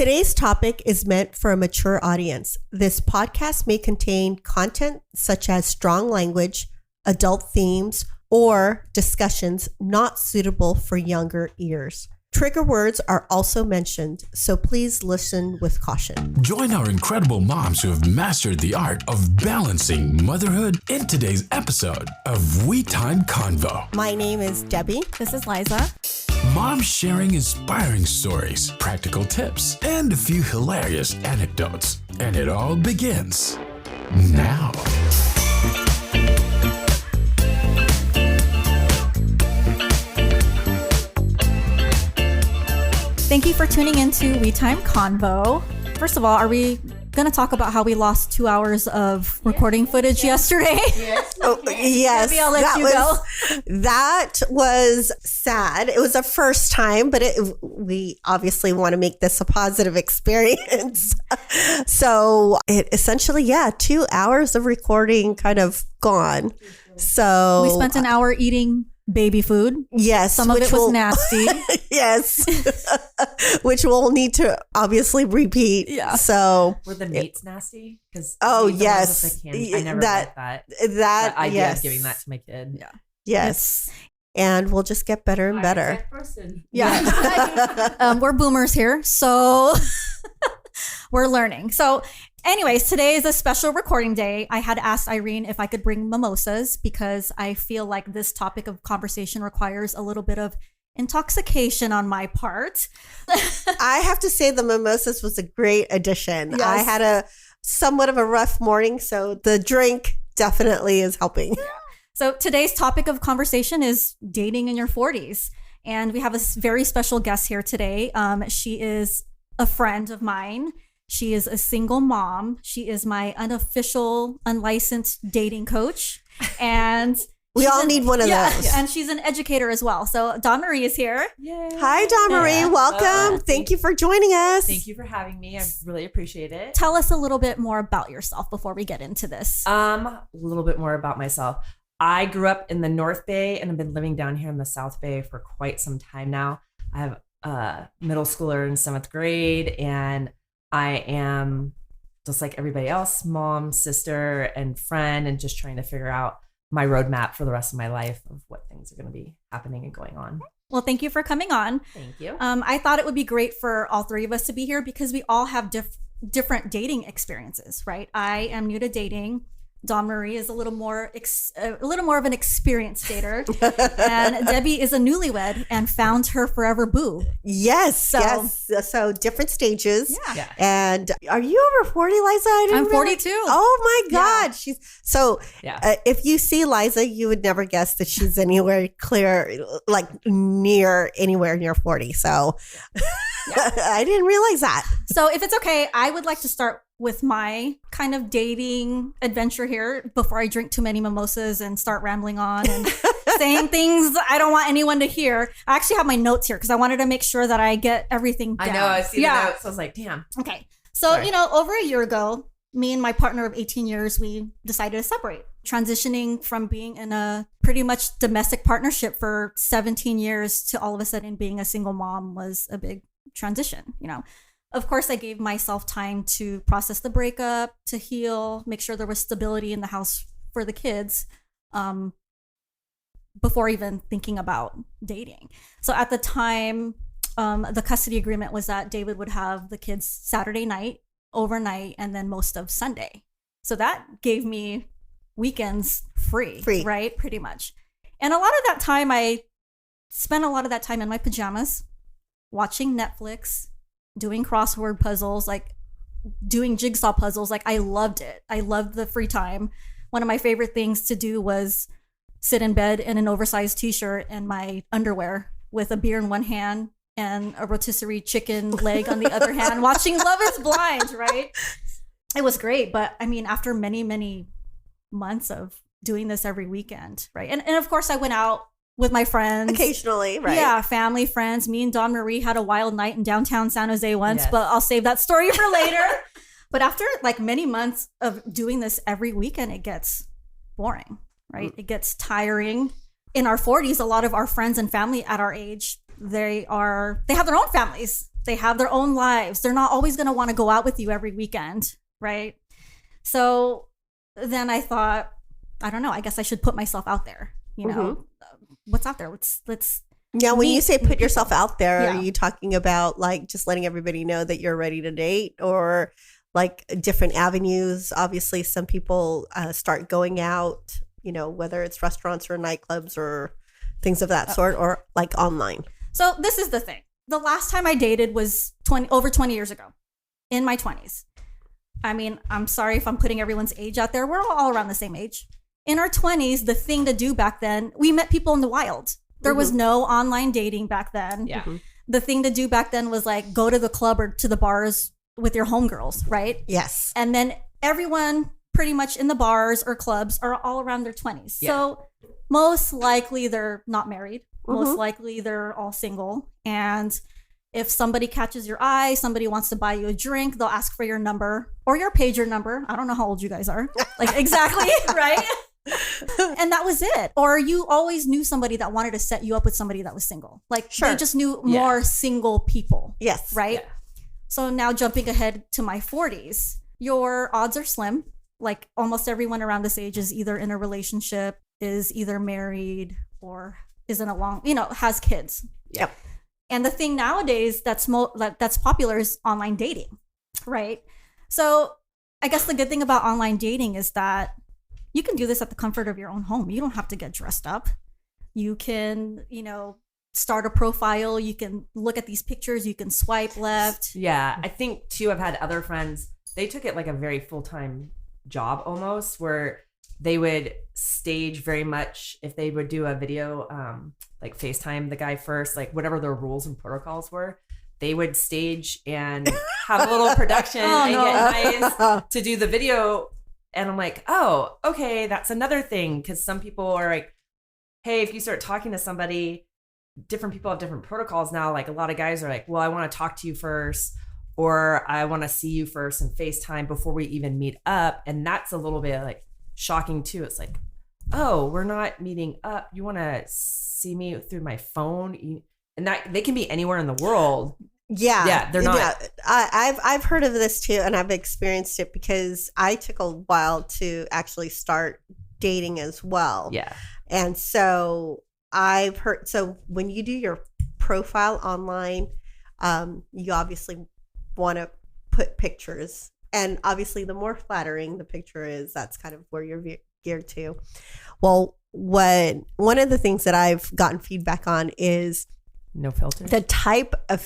Today's topic is meant for a mature audience. This podcast may contain content such as strong language, adult themes, or discussions not suitable for younger ears. Trigger words are also mentioned, so please listen with caution. Join our incredible moms who have mastered the art of balancing motherhood in today's episode of We Time Convo. My name is Debbie. This is Liza. Moms sharing inspiring stories, practical tips, and a few hilarious anecdotes. And it all begins now. Thank you for tuning into We Time Convo. First of all, are we going to talk about how we lost 2 hours of recording footage yesterday? Yes. Yes. Maybe I'll let you go. That was sad. It was a first time, but we obviously want to make this a positive experience. So it essentially, 2 hours of recording kind of gone. So we spent an hour eating baby food. Yes. Some of it was nasty. Yes. Which we'll need to obviously repeat. Yeah. So were the meats nasty? Because yes. I never liked that. That idea yes. of giving that to my kid. Yeah. Yes. And we'll just get better and better. Yeah. We're boomers here, so we're learning. So anyways, today is a special recording day. I had asked Irene if I could bring mimosas because I feel like this topic of conversation requires a little bit of intoxication on my part. I have to say the mimosas was a great addition. Yes. I had a somewhat of a rough morning, so the drink definitely is helping. So today's topic of conversation is dating in your 40s. And we have a very special guest here today. She is a friend of mine. She is a single mom. She is my unofficial, unlicensed dating coach. And we all need one of those. And she's an educator as well. So Dawn Marie is here. Yay. Hi, Dawn Marie. Welcome. Thank you for joining us. Thank you for having me. I really appreciate it. Tell us a little bit more about yourself before we get into this. A little bit more about myself. I grew up in the North Bay and I've been living down here in the South Bay for quite some time now. I have a middle schooler in 7th grade, and I am, just like everybody else, mom, sister, and friend, and just trying to figure out my roadmap for the rest of my life of what things are going to be happening and going on. Well, thank you for coming on. Thank you. I thought it would be great for all three of us to be here because we all have different dating experiences, right? I am new to dating. Dawn Marie is a little more of an experienced dater, and Debbie is a newlywed and found her forever boo. Yes, yes. So different stages. Yeah. And are you over 40, Liza? I'm 42. Oh my God. Yeah. She's so. Yeah. If you see Liza, you would never guess that she's anywhere anywhere near 40. So I didn't realize that. So if it's okay, I would like to start with my kind of dating adventure here before I drink too many mimosas and start rambling on and saying things I don't want anyone to hear. I actually have my notes here because I wanted to make sure that I get everything down. I know, I see the notes. I was like, damn. Okay. So, over a year ago, me and my partner of 18 years, we decided to separate. Transitioning from being in a pretty much domestic partnership for 17 years to all of a sudden being a single mom was a big transition, Of course, I gave myself time to process the breakup, to heal, make sure there was stability in the house for the kids, before even thinking about dating. So at the time, the custody agreement was that David would have the kids Saturday night, overnight, and then most of Sunday. So that gave me weekends free, right? Pretty much. And a lot of that time, I spent a lot of that time in my pajamas, watching Netflix, doing crossword puzzles, like doing jigsaw puzzles. Like I loved it. I loved the free time. One of my favorite things to do was sit in bed in an oversized t-shirt and my underwear with a beer in one hand and a rotisserie chicken leg on the other hand, watching Love is Blind, right? It was great. But I mean, after many, many months of doing this every weekend, right? And of course I went out with my friends. Occasionally, right? Yeah, family, friends. Me and Dawn Marie had a wild night in downtown San Jose once, but I'll save that story for later. But after like many months of doing this every weekend, it gets boring, right? It gets tiring. In our 40s, a lot of our friends and family at our age, they have their own families. They have their own lives. They're not always going to want to go out with you every weekend, right? So then I thought, I don't know, I guess I should put myself out there. You know, what's out there? Let's Yeah, when you say put yourself out there, Yeah. are you talking about like just letting everybody know that you're ready to date, or like different avenues? Obviously, some people start going out, you know, whether it's restaurants or nightclubs or things of that sort, or like online. So this is the thing. The last time I dated was over 20 years ago, in my 20s. I mean, I'm sorry if I'm putting everyone's age out there. We're all around the same age. In our 20s, the thing to do back then, we met people in the wild. There was no online dating back then. Yeah. The thing to do back then was like go to the club or to the bars with your homegirls, right? Yes. And then everyone pretty much in the bars or clubs are all around their 20s. Yeah. So most likely they're not married. Most likely they're all single. And if somebody catches your eye, somebody wants to buy you a drink, they'll ask for your number or your pager number. I don't know how old you guys are. Like exactly, right? And that was it. Or you always knew somebody that wanted to set you up with somebody that was single. Like they just knew more single people. Yes. Right? Yeah. So now jumping ahead to my 40s, your odds are slim. Like almost everyone around this age is either in a relationship, is either married, or is in a long, you know, has kids. Yep. And the thing nowadays that's popular is online dating, right? So I guess the good thing about online dating is that you can do this at the comfort of your own home. You don't have to get dressed up. You can, you know, start a profile. You can look at these pictures. You can swipe left. Yeah. I think too, I've had other friends, they took it like a very full-time job almost, where they would stage very much, if they would do a video, like FaceTime the guy first, like whatever their rules and protocols were, they would stage and have a little production and get guys to do the video. And I'm like, oh, okay, that's another thing. Because some people are like, hey, if you start talking to somebody, different people have different protocols now. Like a lot of guys are like, well, I want to talk to you first, or I want to see you first and FaceTime before we even meet up. And that's a little bit like shocking too. It's like, oh, we're not meeting up. You want to see me through my phone? And that they can be anywhere in the world. Yeah, they're not. Yeah. I've heard of this too, and I've experienced it because I took a while to actually start dating as well. Yeah, and so I've heard. So when you do your profile online, you obviously want to put pictures, and obviously the more flattering the picture is, that's kind of where you're geared to. Well, one of the things that I've gotten feedback on is no filter. the type of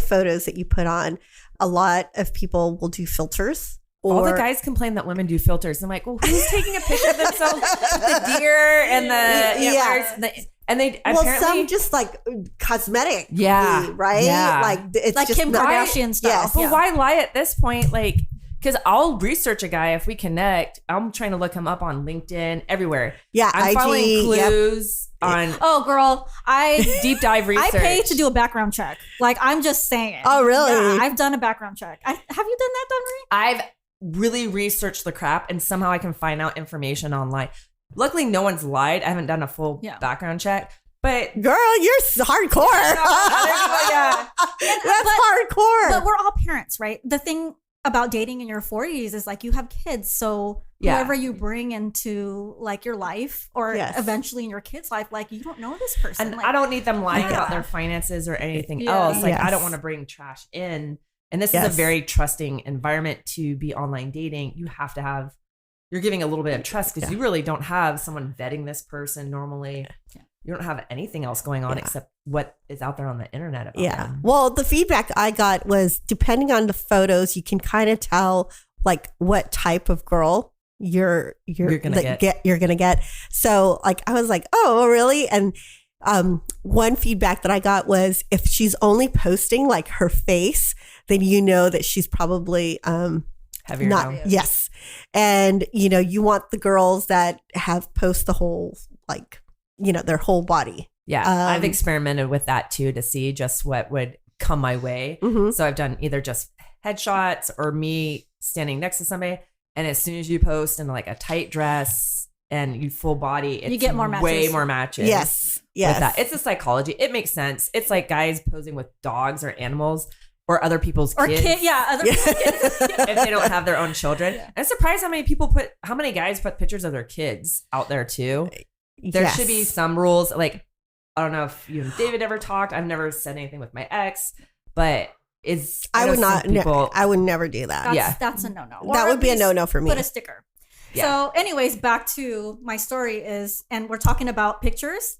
photos that you put on. A lot of people will do filters. All the guys complain that women do filters. I'm like, well, who's taking a picture of themselves with the deer and the antlers? And they apparently some just like cosmetic, Yeah. right? Yeah. Like it's Like just Kim Kardashian style. Yes. But why lie at this point? Like, because I'll research a guy if we connect. I'm trying to look him up on LinkedIn, everywhere. Yeah, I'm IG, following clues on Oh, girl, I deep dive research. I pay to do a background check. Like, I'm just saying. Oh, really? Yeah, I've done a background check. Have you done that, Dunry? I've really researched the crap, and somehow I can find out information online. Luckily, no one's lied. I haven't done a full background check. But girl, you're hardcore. That's hardcore. But we're all parents, right? The thing about dating in your 40s is like you have kids, so whoever you bring into like your life or eventually in your kid's life, like you don't know this person, and like, I don't need them lying about their finances or anything else. Like I don't want to bring trash in, and this is a very trusting environment to be online dating. You have to have, you're giving a little bit of trust because you really don't have someone vetting this person normally. You don't have anything else going on except what is out there on the internet about them. Well, the feedback I got was depending on the photos, you can kind of tell like what type of girl you're gonna get. So like I was like, oh, really? And one feedback that I got was if she's only posting like her face, then you know that she's probably heavier. Yes. And you want the girls that have post the whole like their whole body. Yeah. I've experimented with that too to see just what would come my way. So I've done either just headshots or me standing next to somebody. And as soon as you post in like a tight dress and you full body, it's You get more matches. way more matches. Yes. With that. It's a psychology. It makes sense. It's like guys posing with dogs or animals or other people's Or kids. other people's kids. If they don't have their own children. Yeah. I'm surprised how many guys put pictures of their kids out there too. There should be some rules. Like, I don't know if you and David ever talked. I've never said anything with my ex, but I would not. People, I would never do that. That's a no-no. That would be a no-no for me. Put a sticker. Yeah. So anyways, back to my story and we're talking about pictures.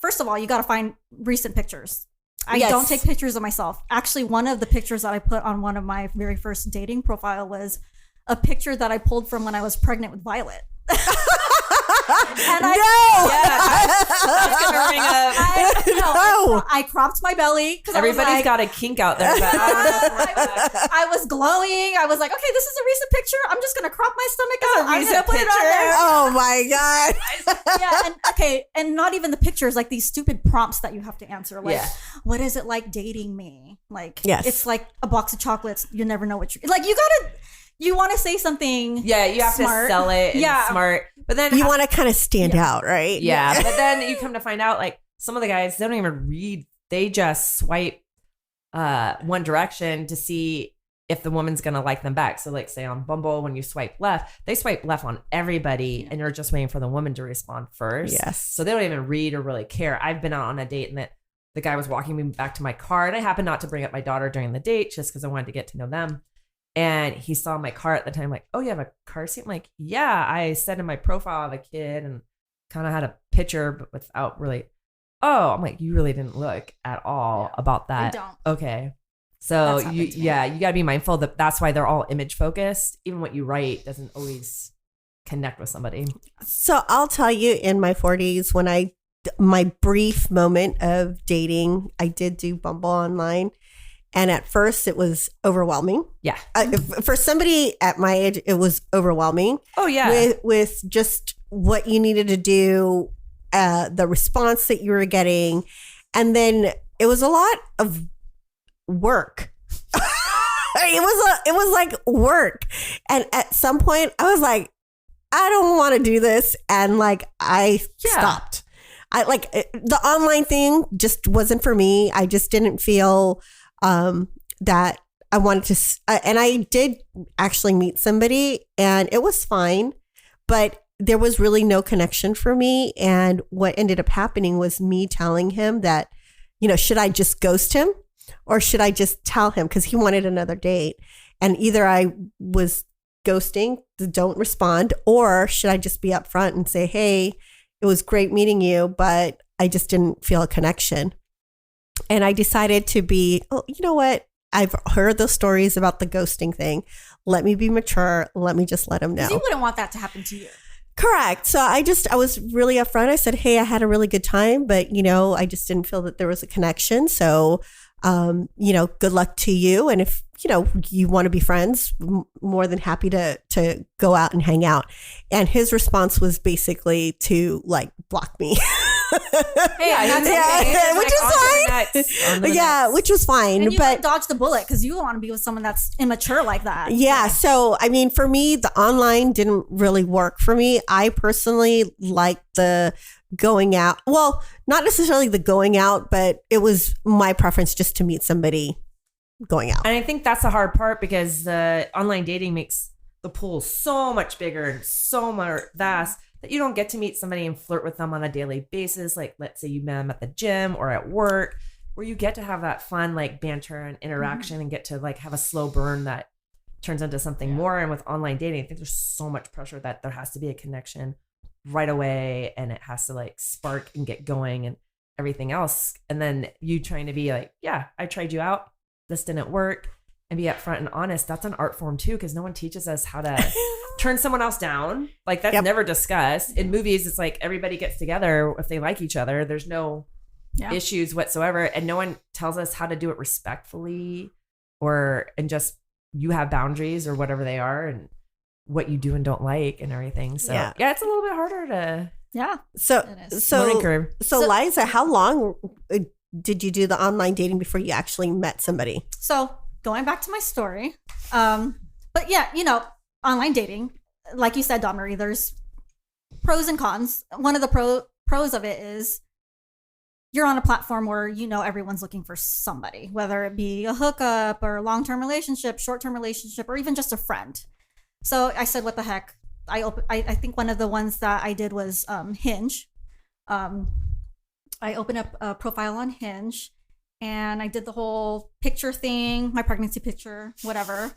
First of all, you got to find recent pictures. I don't take pictures of myself. Actually, one of the pictures that I put on one of my very first dating profile was a picture that I pulled from when I was pregnant with Violet. I cropped my belly because everybody's got a kink out there. But I was glowing. I was like, okay, this is a recent picture. I'm just gonna crop my stomach out. I'm gonna put it on there. Oh my god. And not even the pictures, like these stupid prompts that you have to answer. Like, what is it like dating me? Like, it's like a box of chocolates. You never know what you're like. You want to say something. Yeah, you have smart. to sell it. And smart. But then you want to kind of stand out, right? Yeah. But then you come to find out, like, some of the guys, they don't even read. They just swipe one direction to see if the woman's going to like them back. So, like, say on Bumble, when you swipe left, they swipe left on everybody, and you're just waiting for the woman to respond first. Yes. So they don't even read or really care. I've been out on a date, and the guy was walking me back to my car, and I happened not to bring up my daughter during the date just because I wanted to get to know them. And he saw my car at the time, like, oh, you have a car seat? I'm like, yeah, I said in my profile of a kid and kind of had a picture, but without really. Oh, I'm like, you really didn't look at all about that. I don't. Okay. So you got to be mindful that that's why they're all image focused. Even what you write doesn't always connect with somebody. So I'll tell you, in my 40s, when my brief moment of dating, I did do Bumble online. And at first it was overwhelming. Yeah. For somebody at my age, it was overwhelming. Oh, yeah. With just what you needed to do, the response that you were getting. And then it was a lot of work. It was like work. And at some point I was like, I don't want to do this. And like, I stopped. I like the online thing just wasn't for me. I just didn't feel that I wanted to, and I did actually meet somebody and it was fine, but there was really no connection for me. And what ended up happening was me telling him that, should I just ghost him or should I just tell him? Because he wanted another date. And either I was ghosting, don't respond, or should I just be upfront and say, hey, it was great meeting you, but I just didn't feel a connection. And I decided to be, you know what? I've heard those stories about the ghosting thing. Let me be mature. Let me just let him know. You wouldn't want that to happen to you. Correct. So I was really upfront. I said, hey, I had a really good time, but, I just didn't feel that there was a connection. So, good luck to you. And if, you want to be friends, more than happy to go out and hang out. And his response was basically to like block me. Which was fine. And you but dodge the bullet because you want to be with someone that's immature like that. Yeah. So, I mean, for me, the online didn't really work for me. I personally like the going out. Well, not necessarily the going out, but it was my preference just to meet somebody going out. And I think that's the hard part because the online dating makes the pool so much bigger and so more vast that you don't get to meet somebody and flirt with them on a daily basis. Like, let's say you met them at the gym or at work, where you get to have that fun, like, banter and interaction and get to like have a slow burn that turns into something more. And with online dating, I think there's so much pressure that there has to be a connection right away and it has to like spark and get going and everything else. And then you trying to be like, yeah, I tried you out. This didn't work, and be upfront and honest. That's an art form too, because no one teaches us how to turn someone else down. Like that's never discussed. In movies, it's like everybody gets together if they like each other. There's no issues whatsoever, and no one tells us how to do it respectfully, and just you have boundaries or whatever they are, and what you do and don't like and everything. So it's a little bit harder to So Liza, how long did you do the online dating before you actually met somebody? So going back to my story, but yeah, online dating, like you said, Dawn Marie, there's pros and cons. One of the pros of it is you're on a platform where you know everyone's looking for somebody, whether it be a hookup or a long-term relationship, short-term relationship, or even just a friend. So I said, what the heck? I think one of the ones that I did was Hinge. I opened up a profile on Hinge and I did the whole picture thing, my pregnancy picture, whatever.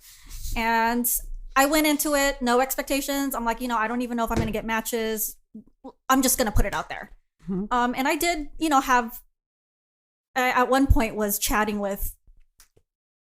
And I went into it, no expectations. I'm like, I don't even know if I'm going to get matches. I'm just going to put it out there. Mm-hmm. And I did, at one point was chatting with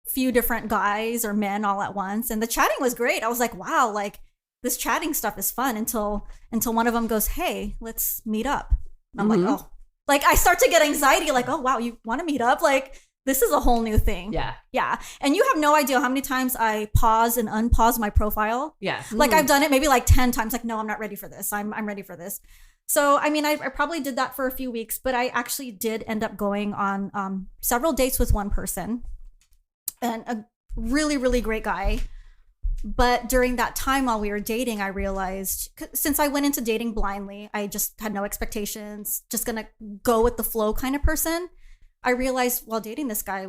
few different guys or men all at once. And the chatting was great. I was like, wow, like this chatting stuff is fun until one of them goes, hey, let's meet up. And I'm like, oh, like I start to get anxiety. Like, oh, wow, you want to meet up? Like, this is a whole new thing. Yeah. Yeah. And you have no idea how many times I pause and unpause my profile. Yeah. Like I've done it maybe like 10 times. Like, no, I'm not ready for this. I'm ready for this. So, I mean, I probably did that for a few weeks, but I actually did end up going on several dates with one person and a really, really great guy. But during that time while we were dating, I realized, since I went into dating blindly, I just had no expectations, just going to go with the flow kind of person. I realized while dating this guy,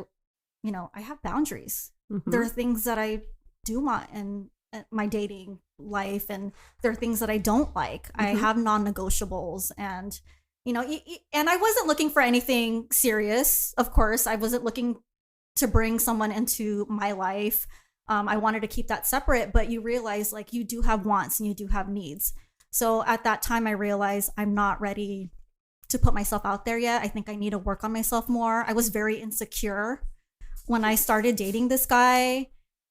I have boundaries. Mm-hmm. There are things that I do want in my dating life, and there are things that I don't like. Mm-hmm. I have non-negotiables, and and I wasn't looking for anything serious. Of course, I wasn't looking to bring someone into my life. I wanted to keep that separate, but you realize like you do have wants and you do have needs. So at that time, I realized I'm not ready to put myself out there yet. I think I need to work on myself more. I was very insecure when I started dating this guy,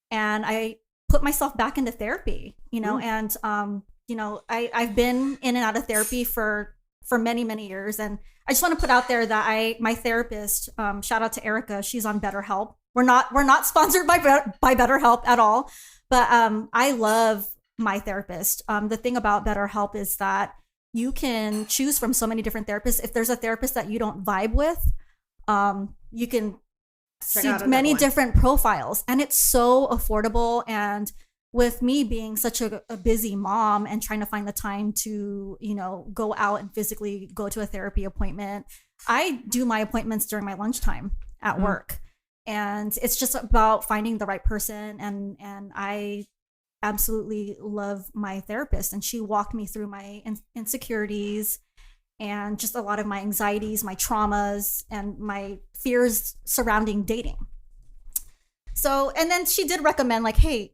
and I put myself back into therapy, and I've been in and out of therapy for many, many years. And I just want to put out there that my therapist, shout out to Erica, she's on BetterHelp. We're not sponsored by BetterHelp at all, but I love my therapist. The thing about BetterHelp is that you can choose from so many different therapists. If there's a therapist that you don't vibe with, you can see many different profiles, and it's so affordable. And with me being such a busy mom and trying to find the time to, go out and physically go to a therapy appointment, I do my appointments during my lunchtime at work. And it's just about finding the right person. And I absolutely love my therapist, and she walked me through my insecurities and just a lot of my anxieties, my traumas, and my fears surrounding dating. So, and then she did recommend like, hey,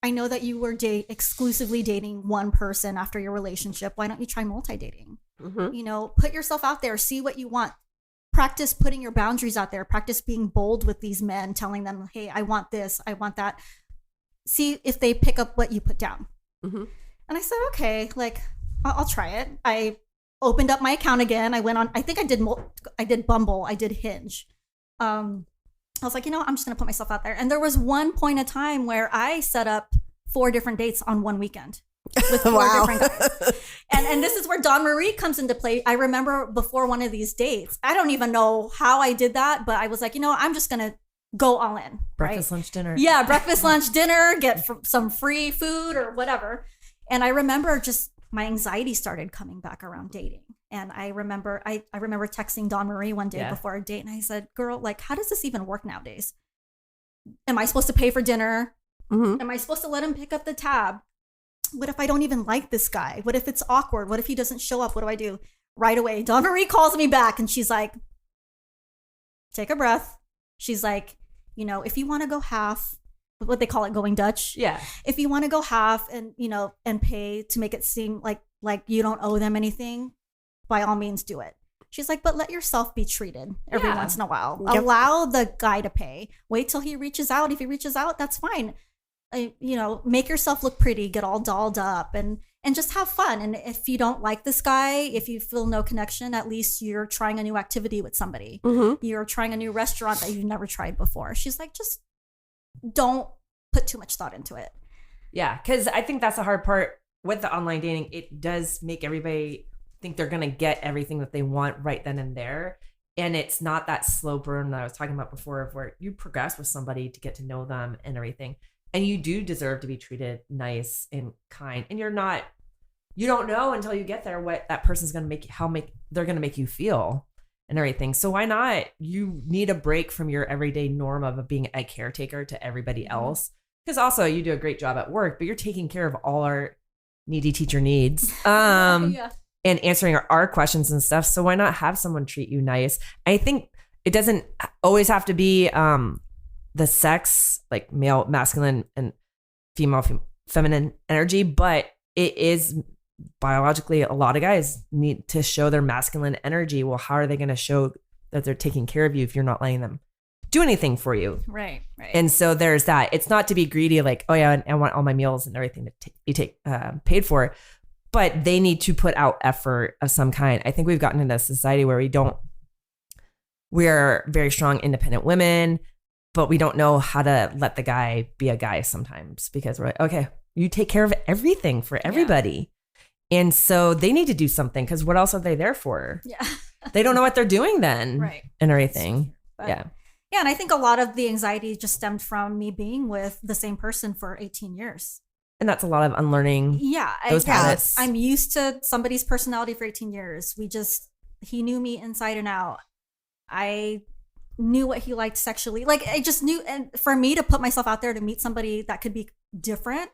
I know that you were exclusively dating one person after your relationship. Why don't you try multi-dating? Mm-hmm. Put yourself out there, see what you want. Practice putting your boundaries out there. Practice being bold with these men, telling them, hey, I want this, I want that. See if they pick up what you put down. Mm-hmm. And I said, okay, like I'll try it. I opened up my account again. I went on, I think I did Bumble, I did Hinge. I was like, I'm just going to put myself out there. And there was one point in time where I set up 4 different dates on one weekend with 4 different guys. And this is where Dawn Marie comes into play. I remember before one of these dates, I don't even know how I did that, but I was like, I'm just going to go all in. Breakfast, lunch, dinner. Yeah, breakfast, lunch, dinner, get some free food or whatever. And I remember just my anxiety started coming back around dating. And I remember texting Dawn Marie one day before a date, and I said, girl, like, how does this even work nowadays? Am I supposed to pay for dinner? Mm-hmm. Am I supposed to let him pick up the tab? What if I don't even like this guy? What if it's awkward? What if he doesn't show up? What do I do? Right away, Dawn Marie calls me back, and she's like, take a breath. She's like, if you want to go half, what they call it, going Dutch. Yeah. If you want to go half and, and pay to make it seem like you don't owe them anything, by all means do it. She's like, but let yourself be treated every once in a while. Yep. Allow the guy to pay. Wait till he reaches out. If he reaches out, that's fine. Make yourself look pretty, get all dolled up and just have fun. And if you don't like this guy, if you feel no connection, at least you're trying a new activity with somebody. Mm-hmm. You're trying a new restaurant that you've never tried before. She's like, just don't put too much thought into it. Yeah, because I think that's the hard part with the online dating. It does make everybody think they're going to get everything that they want right then and there. And it's not that slow burn that I was talking about before of where you progress with somebody to get to know them and everything. And you do deserve to be treated nice and kind. And you you don't know until you get there what that person's going to they're going to make you feel and everything. So why not? You need a break from your everyday norm of being a caretaker to everybody else. Because also you do a great job at work, but you're taking care of all our needy teacher needs. And answering our questions and stuff. So why not have someone treat you nice? I think it doesn't always have to be the sex, like male, masculine, and female, feminine energy, but it is biologically, a lot of guys need to show their masculine energy. Well, how are they going to show that they're taking care of you if you're not letting them do anything for you? Right. And so there's that. It's not to be greedy, like, oh yeah, I want all my meals and everything to be paid for. But they need to put out effort of some kind. I think we've gotten into a society where we're very strong, independent women, but we don't know how to let the guy be a guy sometimes because we're like, okay, you take care of everything for everybody. Yeah. And so they need to do something because what else are they there for? Yeah. They don't know what they're doing then. Right. And everything. But, yeah. Yeah. And I think a lot of the anxiety just stemmed from me being with the same person for 18 years. And that's a lot of unlearning. Yeah. Those habits. I'm used to somebody's personality for 18 years. He knew me inside and out. I knew what he liked sexually. Like I just knew. And for me to put myself out there to meet somebody that could be different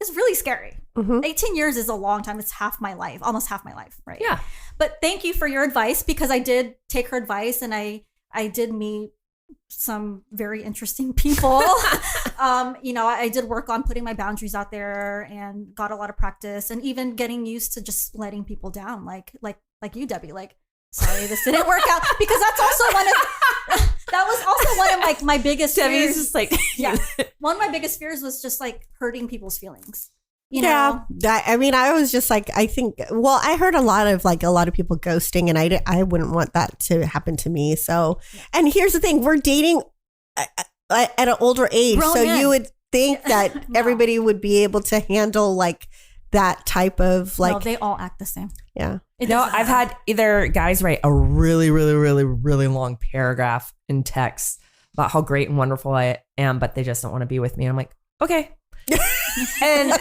is really scary. 18 years is a long time. It's half my life, almost half my life. Right. Yeah. But thank you for your advice because I did take her advice and I did meet some very interesting people. I did work on putting my boundaries out there and got a lot of practice and even getting used to just letting people down. Like you, Debbie, like, sorry, this didn't work out because that was also one of my biggest Debbie's fears. just like, yeah. One of my biggest fears was just like hurting people's feelings. You know? I was just like, I heard a lot of people ghosting and I wouldn't want that to happen to me. So, and here's the thing, we're dating at an older age. Grown so men. you would think that everybody would be able to handle like that type of like. No, they all act the same. Yeah. I've had either guys write a really, really, really, really long paragraph in text about how great and wonderful I am, but they just don't want to be with me. And I'm like, okay. And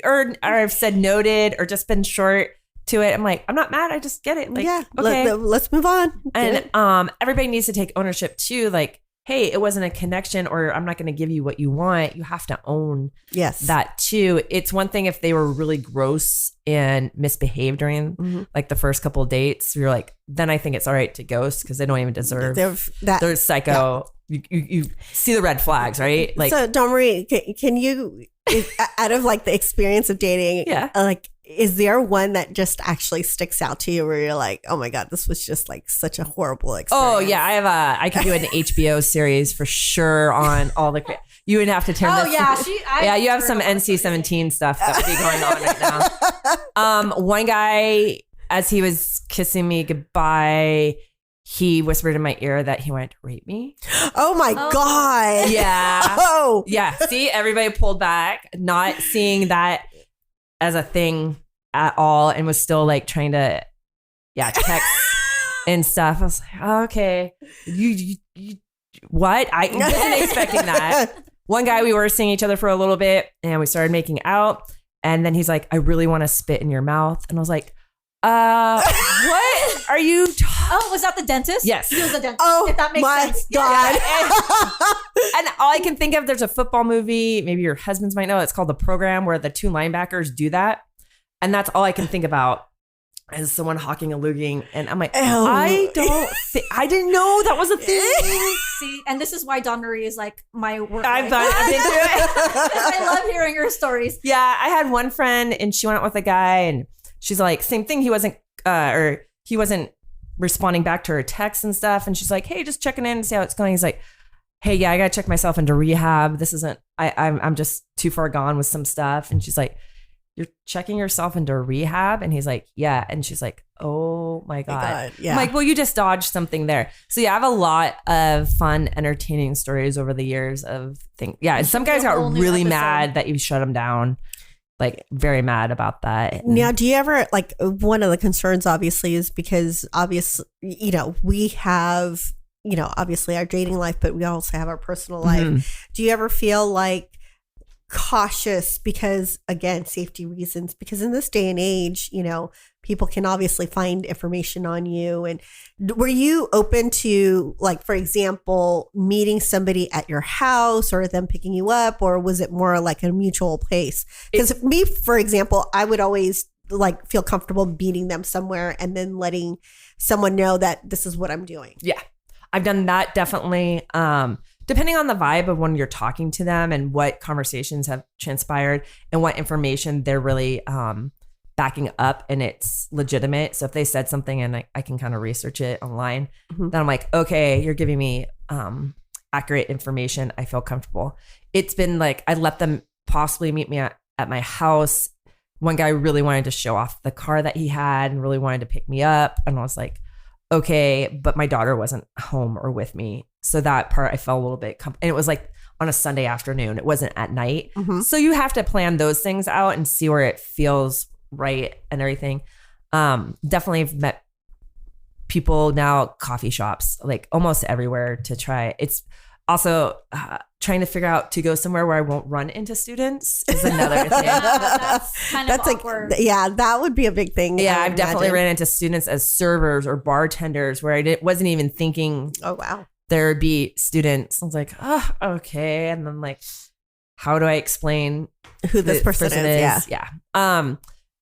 or I've said noted or just been short to it. I'm like, I'm not mad. I just get it. Like, yeah, okay, let's move on. And everybody needs to take ownership too. Like, hey, it wasn't a connection, or I'm not going to give you what you want. You have to own that too. It's one thing if they were really gross and misbehaved during like the first couple of dates. You're like, then I think it's all right to ghost because they don't even deserve that. They're psycho. Yeah. You see the red flags, right? Like, so Dawn Marie, can you, out of like the experience of dating, like, is there one that just actually sticks out to you where you're like, oh my God, this was just like such a horrible experience? Oh yeah, I could do an HBO series for sure on all the. You would have to turn. Oh this. Yeah, you have some NC-17 stuff that would be going on right now. One guy, as he was kissing me goodbye, he whispered in my ear that he wanted to rape me. Oh my God. Yeah. Oh. Yeah. See, everybody pulled back, not seeing that as a thing at all, and was still like trying to, text and stuff. I was like, oh, okay. You what? I wasn't expecting that. One guy, we were seeing each other for a little bit and we started making out. And then he's like, I really want to spit in your mouth. And I was like, what are you Oh, was that the dentist? Yes. He was a dentist. Oh, if that makes my sense. God. Yeah. And all I can think of, there's a football movie, maybe your husbands might know, it's called The Program, where the two linebackers do that. And that's all I can think about as someone hawking a loogie. And I'm like, I didn't know that was a thing. See, and this is why Dawn Marie is like my work. I've been through it. I love hearing her stories. Yeah, I had one friend and she went out with a guy and she's like, same thing. He wasn't responding back to her texts and stuff. And she's like, hey, just checking in and see how it's going. He's like, hey, yeah, I got to check myself into rehab. This isn't, I'm just too far gone with some stuff. And she's like, you're checking yourself into rehab? And he's like, yeah. And she's like, oh my God. Yeah. I'm like, well, you just dodged something there. So yeah, I have a lot of fun, entertaining stories over the years of things. Yeah. And some guys got really mad that you shut them down. Like very mad about that. Now, do you ever, like, one of the concerns obviously is because obviously, we have, obviously our dating life, but we also have our personal life. Do you ever feel like cautious because, again, safety reasons, because in this day and age, people can obviously find information on you. And were you open to, like, for example, meeting somebody at your house or them picking you up, or was it more like a mutual place? Because me, for example, I would always like feel comfortable meeting them somewhere and then letting someone know that this is what I'm doing. Yeah, I've done that definitely. Depending on the vibe of when you're talking to them and what conversations have transpired and what information they're really backing up and it's legitimate. So if they said something and I can kind of research it online, then I'm like, okay, you're giving me accurate information. I feel comfortable. It's been like, I let them possibly meet me at my house. One guy really wanted to show off the car that he had and really wanted to pick me up. And I was like, okay, but my daughter wasn't home or with me. So that part I felt a little bit, and it was like on a Sunday afternoon. It wasn't at night. So you have to plan those things out and see where it feels right and everything. Definitely have met people now, coffee shops, like almost everywhere to try. It's also trying to figure out to go somewhere where I won't run into students is another thing. That's kind of awkward. Like, yeah, that would be a big thing. Yeah, I've definitely ran into students as servers or bartenders where I wasn't even thinking. Oh, wow. There would be students. I was like, oh, okay. And then like, how do I explain who this person is? Yeah.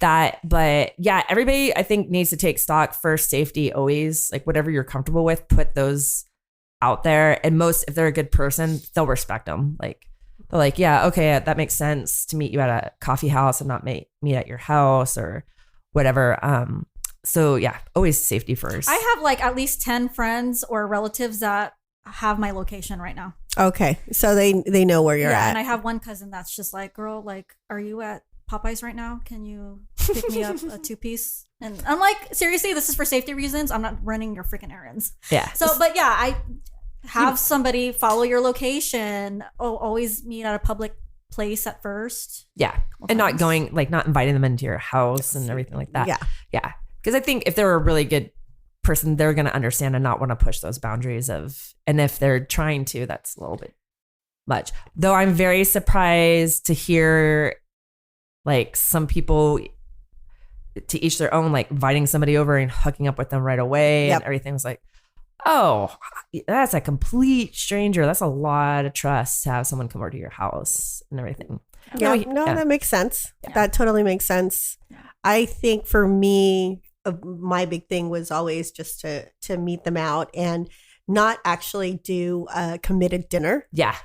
But yeah, everybody I think needs to take stock first. Safety always, like whatever you're comfortable with, put those out there. And most, if they're a good person, they'll respect them. Like they're like, yeah, okay, that makes sense to meet you at a coffee house and not meet at your house or whatever. So yeah, always safety first. I have like at least 10 friends or relatives that have my location right now. Okay. So they know where you're at. And I have one cousin that's just like, girl, like, are you at Popeyes right now? Can you pick me up a 2-piece? And I'm like, seriously, this is for safety reasons. I'm not running your freaking errands. Yeah. So, but yeah, I have somebody follow your location. Always meet at a public place at first. Yeah. And not going, like not inviting them into your house and everything like that. Yeah. Yeah. Because I think if they're a really good person, they're going to understand and not want to push those boundaries and if they're trying to, that's a little bit much. Though I'm very surprised to hear like some people, to each their own, like inviting somebody over and hooking up with them right away. And everything was like, oh, that's a complete stranger. That's a lot of trust to have someone come over to your house and everything. Yeah, that makes sense. Yeah. That totally makes sense. Yeah. I think for me, my big thing was always just to meet them out and not actually do a committed dinner. Yeah.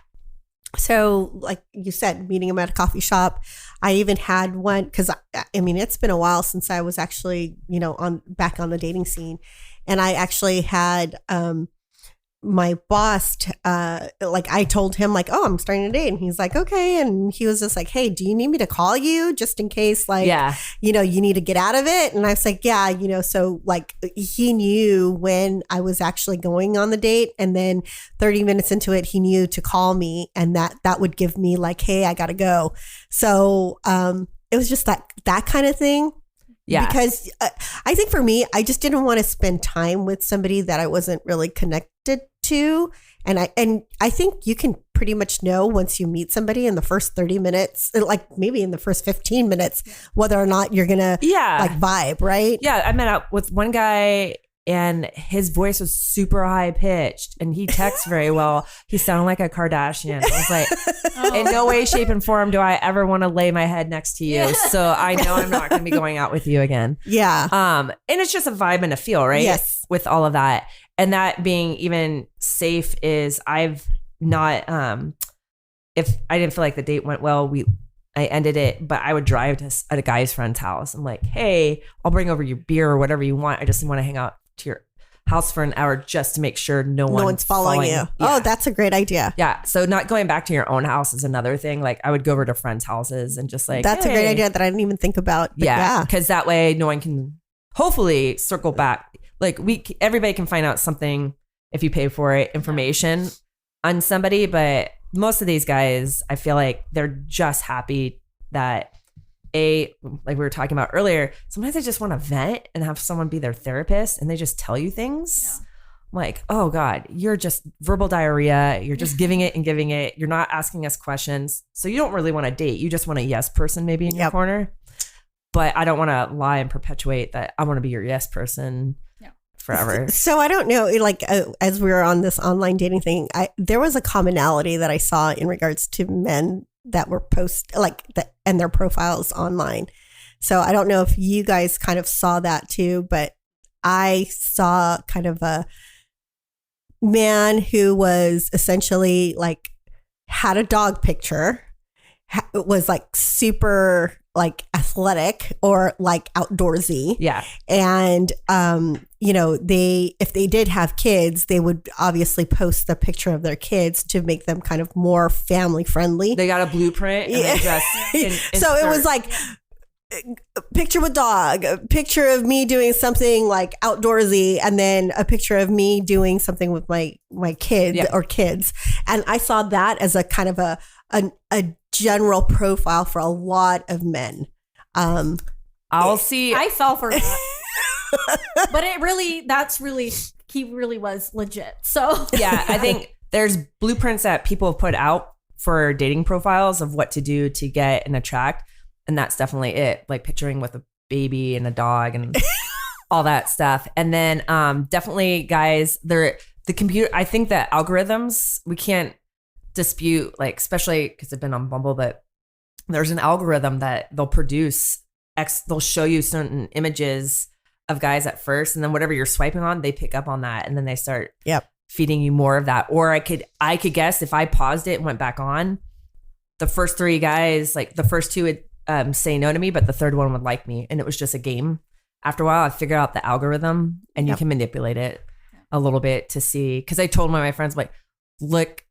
So like you said, meeting them at a coffee shop. I even had one, because I mean, it's been a while since I was actually, back on the dating scene. And I actually had my boss, like I told him like, oh, I'm starting to date. And he's like, okay. And he was just like, hey, do you need me to call you just in case like, you need to get out of it? And I was like, yeah, so like he knew when I was actually going on the date. And then 30 minutes into it, he knew to call me and that would give me like, hey, I got to go. So it was just that kind of thing. Yeah. Because I think for me, I just didn't want to spend time with somebody that I wasn't really connected to. And I think you can pretty much know once you meet somebody in the first 30 minutes, like maybe in the first 15 minutes, whether or not you're going to like vibe, right? Yeah. I met up with one guy and his voice was super high pitched and he texts very well. He sounded like a Kardashian. I was like, in no way, shape, and form do I ever want to lay my head next to you. Yeah. So I know I'm not going to be going out with you again. Yeah. And it's just a vibe and a feel, right? Yes. With all of that. And that being even safe is I've not, if I didn't feel like the date went well, I ended it, but I would drive to a guy's friend's house. I'm like, hey, I'll bring over your beer or whatever you want. I just want to hang out to your house for an hour just to make sure no one's following you. Yeah. Oh, that's a great idea. Yeah. So not going back to your own house is another thing. Like I would go over to friends' houses and just like, that's a great idea that I didn't even think about. Yeah. Because that way no one can hopefully circle back. Like everybody can find out something if you pay for it, information on somebody. But most of these guys, I feel like they're just happy that like we were talking about earlier, sometimes they just want to vent and have someone be their therapist and they just tell you things. I'm like, oh God, you're just verbal diarrhea. You're just giving it and giving it. You're not asking us questions. So you don't really want to date. You just want a yes person maybe in your corner. But I don't want to lie and perpetuate that I want to be your yes person forever. So I don't know, like as we were on this online dating thing, there was a commonality that I saw in regards to men that were and their profiles online. So I don't know if you guys kind of saw that too, but I saw kind of a man who was essentially like had a dog picture, was like super like athletic or like outdoorsy. Yeah. And, if they did have kids, they would obviously post the picture of their kids to make them kind of more family friendly. They got a blueprint. And they just so it was like a picture with dog, a picture of me doing something like outdoorsy, and then a picture of me doing something with my kid or kids. And I saw that as a kind of a general profile for a lot of men. I fell for that. But he really was legit. So yeah, I think there's blueprints that people have put out for dating profiles of what to do to get and attract. And that's definitely it. Like picturing with a baby and a dog and all that stuff. And then definitely guys, the computer, I think that algorithms, we can't dispute, like, especially because I've been on Bumble, but there's an algorithm that they'll they'll show you certain images of guys at first, and then whatever you're swiping on, they pick up on that, and then they start feeding you more of that. Or I could guess if I paused it and went back on, the first 3 guys, like the first 2 would say no to me, but the third one would like me, and it was just a game. After a while, I figured out the algorithm, and you can manipulate it a little bit to see. Because I told my friends, like, look,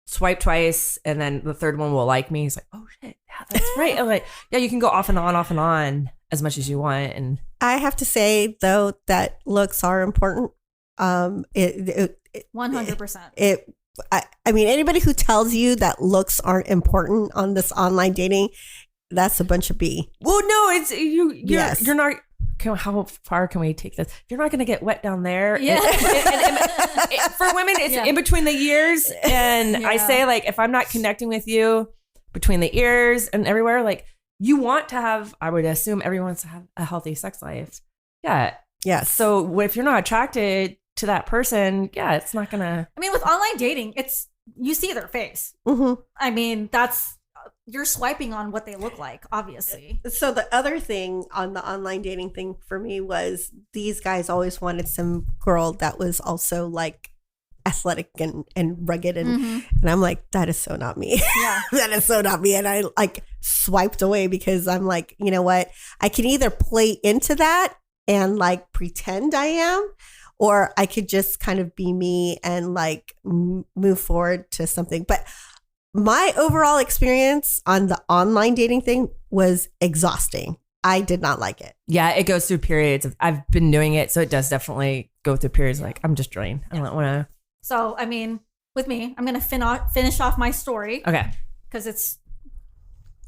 swipe twice, and then the third one will like me. He's like, oh shit, yeah, that's right. I'm like, yeah, you can go off and on as much as you want. And I have to say though that looks are important. 100%. I mean, anybody who tells you that looks aren't important on this online dating, that's a bunch of B. Well, no, it's you're not. How far can we take this? You're not going to get wet down there. Yeah. And for women, it's in between the ears. And I say, like, if I'm not connecting with you between the ears and everywhere, like, you want to have, I would assume everyone wants to have a healthy sex life. Yeah. Yes. So if you're not attracted to that person, it's not going to. I mean, with online dating, you see their face. Mm-hmm. I mean, you're swiping on what they look like, obviously. So the other thing on the online dating thing for me was these guys always wanted some girl that was also like athletic and rugged. And I'm like, that is so not me. Yeah. That is so not me. And I like swiped away because I'm like, you know what? I can either play into that and like pretend I am, or I could just kind of be me and like move forward to something. But my overall experience on the online dating thing was exhausting. I did not like it. Yeah, it goes through periods. I've been doing it, so it does definitely go through periods like, I'm just drained. I don't want to. So, I mean, with me, I'm going to finish off my story. Okay. Because it's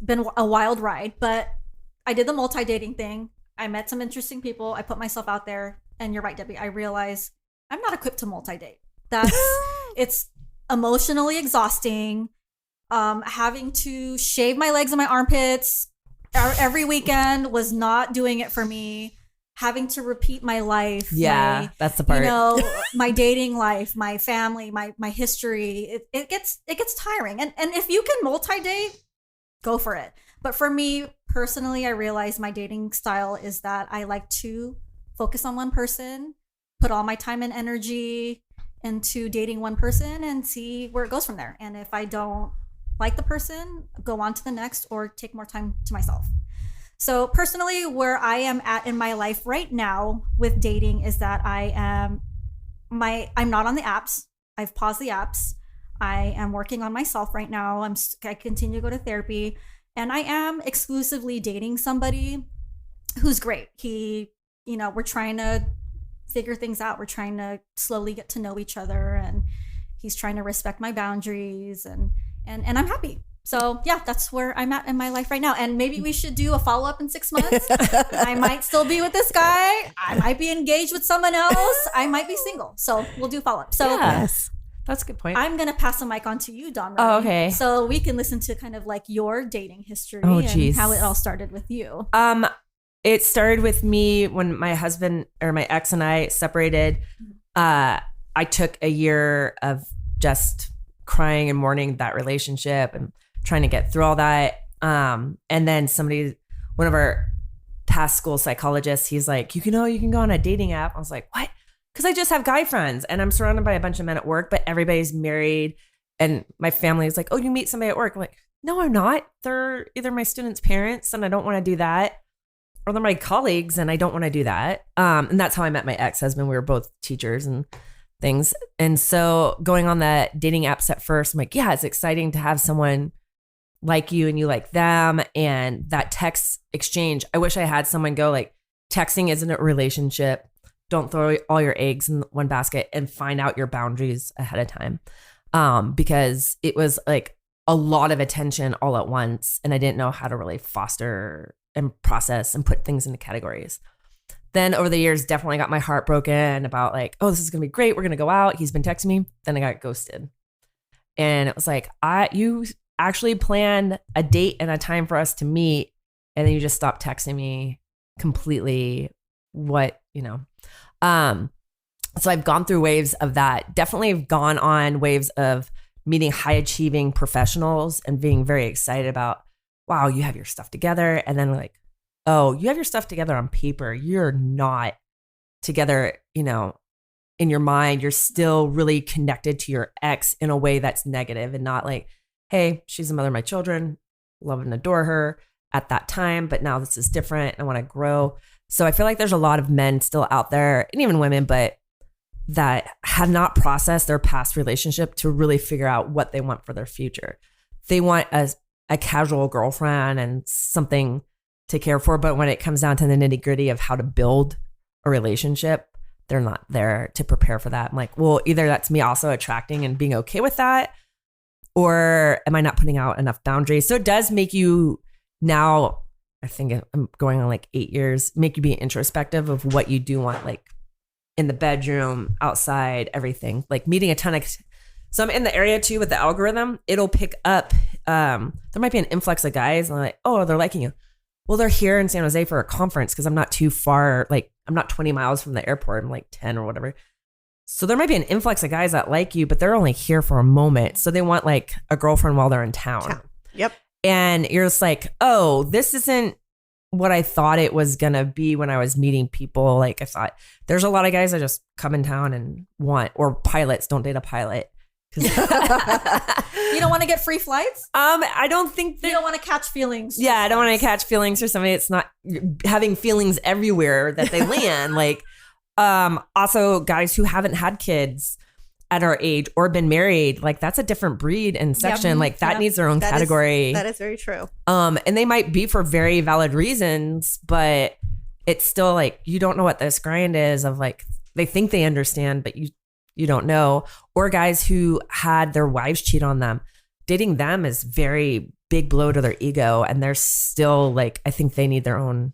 been a wild ride. But I did the multi-dating thing. I met some interesting people. I put myself out there. And you're right, Debbie. I realized I'm not equipped to multi-date. It's emotionally exhausting. Having to shave my legs and my armpits every weekend was not doing it for me. Having to repeat my life. Yeah, that's the part. My dating life, my family, my history. It gets tiring. And if you can multi-date, go for it. But for me personally, I realized my dating style is that I like to focus on one person, put all my time and energy into dating one person and see where it goes from there. And if I don't like the person, go on to the next or take more time to myself. So personally, where I am at in my life right now with dating is that I'm not on the apps. I've paused the apps. I am working on myself right now. I continue to go to therapy, and I am exclusively dating somebody who's great. We're trying to figure things out. We're trying to slowly get to know each other, and he's trying to respect my boundaries, and I'm happy. So yeah, that's where I'm at in my life right now. And maybe we should do a follow-up in 6 months. I might still be with this guy. I might be engaged with someone else. I might be single. So we'll do follow-up. So Yes. That's a good point. I'm going to pass the mic on to you, Don. Oh, okay. So we can listen to kind of like your dating history Oh, and geez. how it all started with you. It started with me when my husband or my ex and I separated. I took a year of just crying and mourning that relationship and trying to get through all that. And then one of our past school psychologists, he's like, you can go on a dating app. I was like, what? Because I just have guy friends and I'm surrounded by a bunch of men at work, but everybody's married. And my family is like, oh, you meet somebody at work. I'm like, no, I'm not. They're either my students' parents and I don't want to do that, or they're my colleagues and I don't want to do that. And that's how I met my ex-husband. We were both teachers and things. And so going on the dating apps at first, I'm like, yeah, it's exciting to have someone like you and you like them. And that text exchange, I wish I had someone go like, texting isn't a relationship. Don't throw all your eggs in one basket, and find out your boundaries ahead of time. Because it was like a lot of attention all at once. And I didn't know how to really foster and process and put things into categories. Then over the years, definitely got my heart broken about like, oh, this is going to be great. We're going to go out. He's been texting me. Then I got ghosted. And it was like, you actually planned a date and a time for us to meet. And then you just stopped texting me completely. So I've gone through waves of that. Definitely gone on waves of meeting high achieving professionals and being very excited about, wow, you have your stuff together. And then like, oh, you have your stuff together on paper. You're not together, in your mind. You're still really connected to your ex in a way that's negative and not like, hey, she's the mother of my children, love and adore her at that time, but now this is different. I want to grow. So I feel like there's a lot of men still out there, and even women, but that have not processed their past relationship to really figure out what they want for their future. They want a casual girlfriend and something to care for, but when it comes down to the nitty gritty of how to build a relationship, they're not there to prepare for that. I'm like, well, either that's me also attracting and being okay with that, or am I not putting out enough boundaries? So it does make you now, I think I'm going on like 8 years, make you be introspective of what you do want, like in the bedroom, outside, everything, like meeting a ton of, so I'm in the area too with the algorithm, it'll pick up, there might be an influx of guys and I'm like, oh, they're liking you. Well, they're here in San Jose for a conference because I'm not too far, like I'm not 20 miles from the airport, I'm like 10 or whatever. So there might be an influx of guys that like you, but they're only here for a moment. So they want like a girlfriend while they're in town. Yep. And you're just like, oh, this isn't what I thought it was going to be when I was meeting people. Like I thought there's a lot of guys that just come in town and want, or pilots, don't date a pilot. You don't want to get free flights? I don't think that, you don't want to catch feelings. Yeah, I don't want to catch feelings for somebody that's not having feelings everywhere that they land. Like, also guys who haven't had kids at our age or been married, like that's a different breed and section. Like that needs their own category. That is very true. And they might be for very valid reasons, but it's still like, you don't know what this grind is of like, they think they understand, but you don't know. Or guys who had their wives cheat on them. Dating them is very big blow to their ego. And they're still like, I think they need their own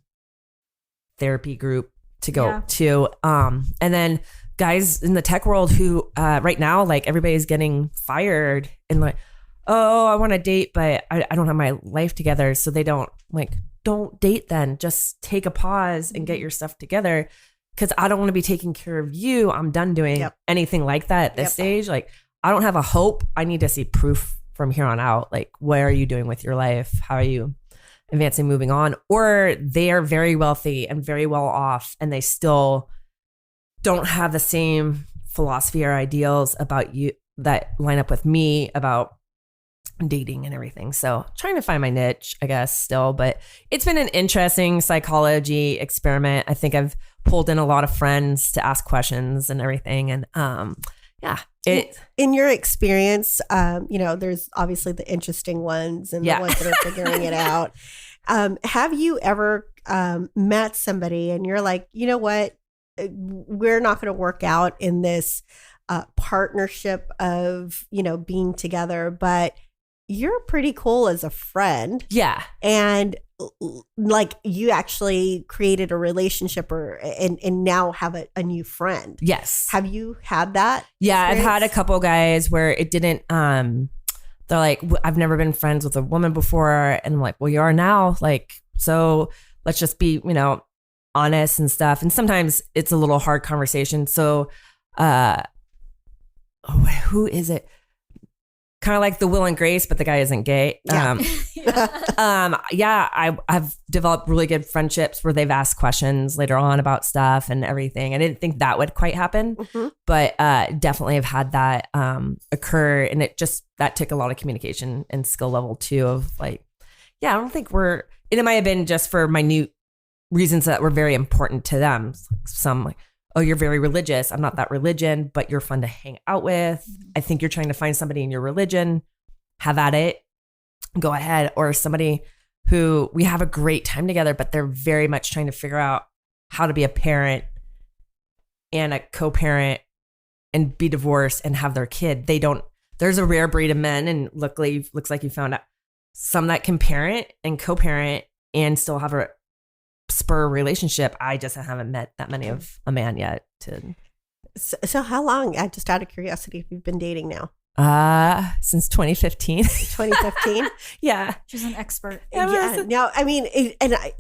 therapy group to go to. And then guys in the tech world who right now, like everybody's getting fired and like, oh, I want to date, but I don't have my life together. So they don't date then. Just take a pause and get your stuff together. Because I don't want to be taking care of you. I'm done doing anything like that at this stage. Like, I don't have a hope. I need to see proof from here on out. Like, what are you doing with your life? How are you advancing, moving on? Or they are very wealthy and very well off, and they still don't have the same philosophy or ideals about you that line up with me about dating and everything. So trying to find my niche, I guess, still. But it's been an interesting psychology experiment. I think I've pulled in a lot of friends to ask questions and everything. And in your experience, there's obviously the interesting ones and the ones that are figuring it out. Have you ever met somebody and you're like, you know what, we're not going to work out in this partnership of, being together, but you're pretty cool as a friend. Yeah. And like you actually created a relationship and now have a new friend. Yes. Have you had that? Yeah, experience? I've had a couple guys where it didn't, they're like, I've never been friends with a woman before. And I'm like, well, you are now. Like, so let's just be, honest and stuff. And sometimes it's a little hard conversation. So, who is it? Kind of like the Will and Grace, but the guy isn't gay. Yeah. I've developed really good friendships where they've asked questions later on about stuff and everything. I didn't think that would quite happen, but definitely have had that occur. And that took a lot of communication and skill level too of like, I don't think it might have been just for minute reasons that were very important to them. Some like, oh, you're very religious. I'm not that religion, but you're fun to hang out with. I think you're trying to find somebody in your religion. Have at it. Go ahead. Or somebody who we have a great time together, but they're very much trying to figure out how to be a parent and a co-parent and be divorced and have their kid. There's a rare breed of men, and luckily looks like you found out some that can parent and co-parent and still have a spur relationship. I just haven't met that many of a man yet. So how long, just out of curiosity, have you been dating now? Since 2015. 2015? Yeah. She's an expert. Yeah. Now, I mean,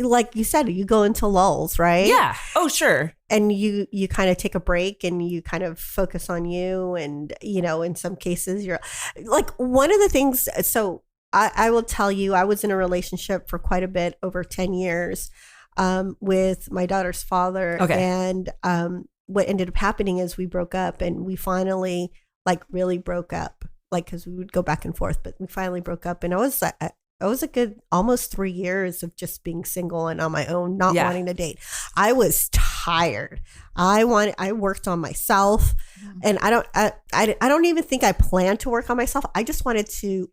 like you said, you go into lulls, right? Yeah. Oh, sure. And you kind of take a break and you kind of focus on you. And, in some cases you're like one of the things. So I will tell you, I was in a relationship for quite a bit, over 10 years. With my daughter's father. Okay. And what ended up happening is we broke up, and we finally really broke up, because we would go back and forth, but we finally broke up. And I was a good almost 3 years of just being single and on my own, not wanting to date. I was tired. I worked on myself, and I don't even think I planned to work on myself. I just wanted to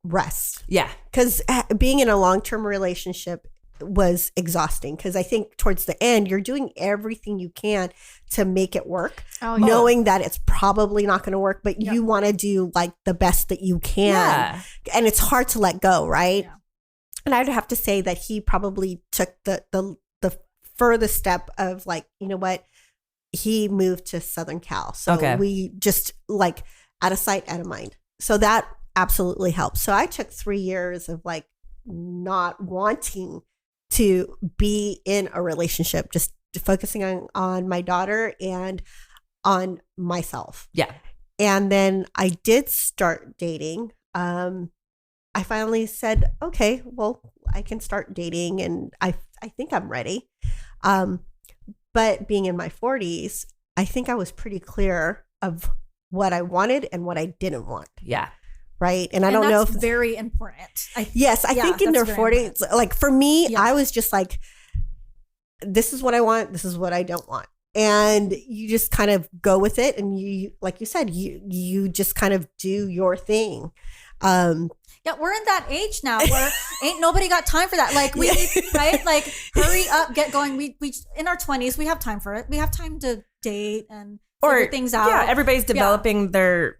rest. Yeah. Because being in a long-term relationship was exhausting, because I think towards the end you're doing everything you can to make it work, knowing that it's probably not going to work, but you want to do the best that you can, and it's hard to let go, right? And I'd have to say that he probably took the furthest step of what, he moved to Southern Cal, so we just out of sight, out of mind. So that absolutely helps. So I took 3 years of not wanting to be in a relationship, just focusing on my daughter and on myself. Yeah. And then I did start dating. I finally said, okay, well, I can start dating, and I think I'm ready. But being in my 40s, I think I was pretty clear of what I wanted and what I didn't want. Yeah. Right. And I don't know if that's very important. I think in their 40s, for me, I was just this is what I want. This is what I don't want. And you just kind of go with it. And you, like you said, you just kind of do your thing. Yeah, we're in that age now where ain't nobody got time for that. Right? Hurry up, get going. We in our 20s, we have time for it. We have time to date and figure things out. Yeah, everybody's developing their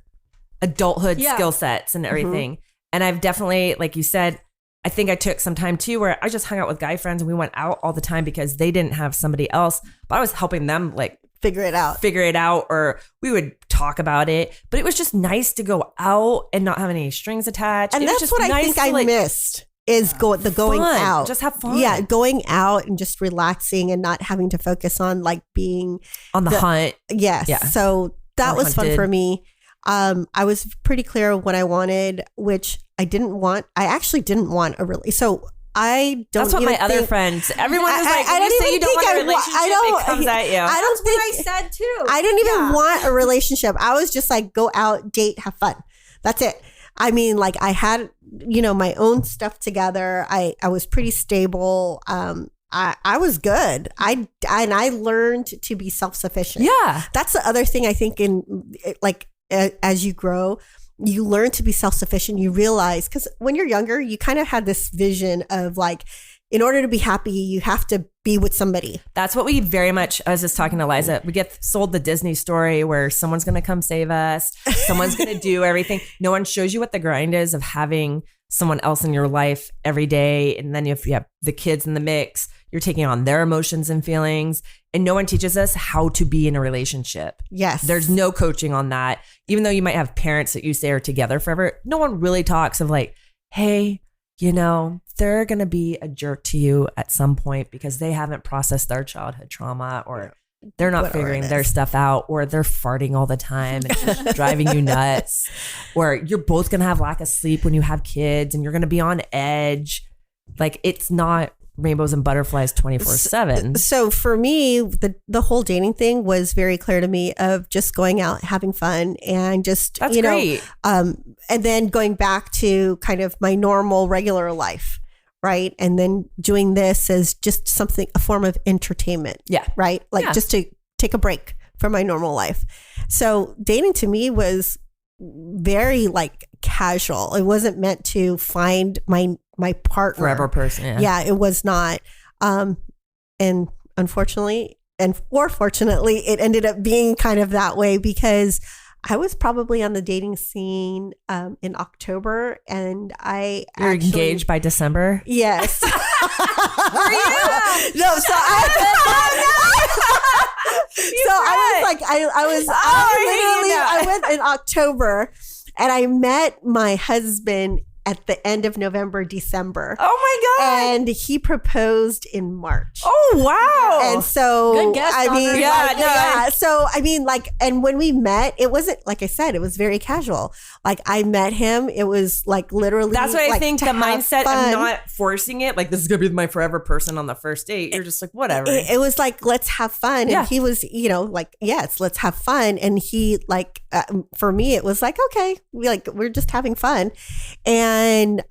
adulthood skill sets and everything. And I've definitely, like you said, I think I took some time too where I just hung out with guy friends and we went out all the time because they didn't have somebody else, but I was helping them figure it out, or we would talk about it. But it was just nice to go out and not have any strings attached. And that's what I think I missed is going out. Just have fun. Yeah, going out and just relaxing and not having to focus on being on the hunt. Yes. Yeah. So that was fun for me. I was pretty clear of what I wanted, which I didn't want. I actually didn't want so I don't. That's what my other friends. Everyone was like, when you say you don't want a relationship, it comes at you. That's what I said too. I didn't even want a relationship. I was just go out, date, have fun. That's it. I mean, I had, my own stuff together. I was pretty stable. I was good. I learned to be self-sufficient. Yeah. That's the other thing I think as you grow, you learn to be self-sufficient. You realize, because when you're younger, you kind of had this vision of in order to be happy, you have to be with somebody. That's what we very much, I was just talking to Liza, we get sold the Disney story where someone's going to come save us. Someone's going to do everything. No one shows you what the grind is of having someone else in your life every day. And then if you have the kids in the mix, you're taking on their emotions and feelings. And no one teaches us how to be in a relationship. Yes. There's no coaching on that. Even though you might have parents that you say are together forever, no one really talks of like, hey, you know, they're going to be a jerk to you at some point because they haven't processed their childhood trauma, or they're not figuring their stuff out, or they're farting all the time and just driving you nuts, or you're both going to have lack of sleep when you have kids and you're going to be on edge. Like, it's not rainbows and butterflies 24/7. So for me, the whole dating thing was very clear to me of just going out, having fun, and just, That's you know, great. and then going back to kind of my normal regular life. Right. And then doing this as just something, a form of entertainment. Yeah. Right. Like just to take a break from my normal life. So dating to me was very like casual. It wasn't meant to find my partner. Forever person. Yeah, it was not. And unfortunately, or fortunately, it ended up being kind of that way because I was probably on the dating scene in October, and You're engaged by December? Yes. Were you? No, so I went in October, and I met my husband at the end of November, December. Oh my God. And he proposed in March. Oh, wow. And so, Good guess, I mean, Donna. yeah. So, I mean, like, and when we met, it wasn't, like I said, it was very casual. Like, I met him. It was like literally. That's what I like, think, to the have mindset fun. of not forcing it. Like, this is going to be my forever person on the first date. You're just like, whatever. It was like, let's have fun. Yeah. And he was, you know, like, yes, let's have fun. And he like, for me, it was like, okay, we're just having fun. And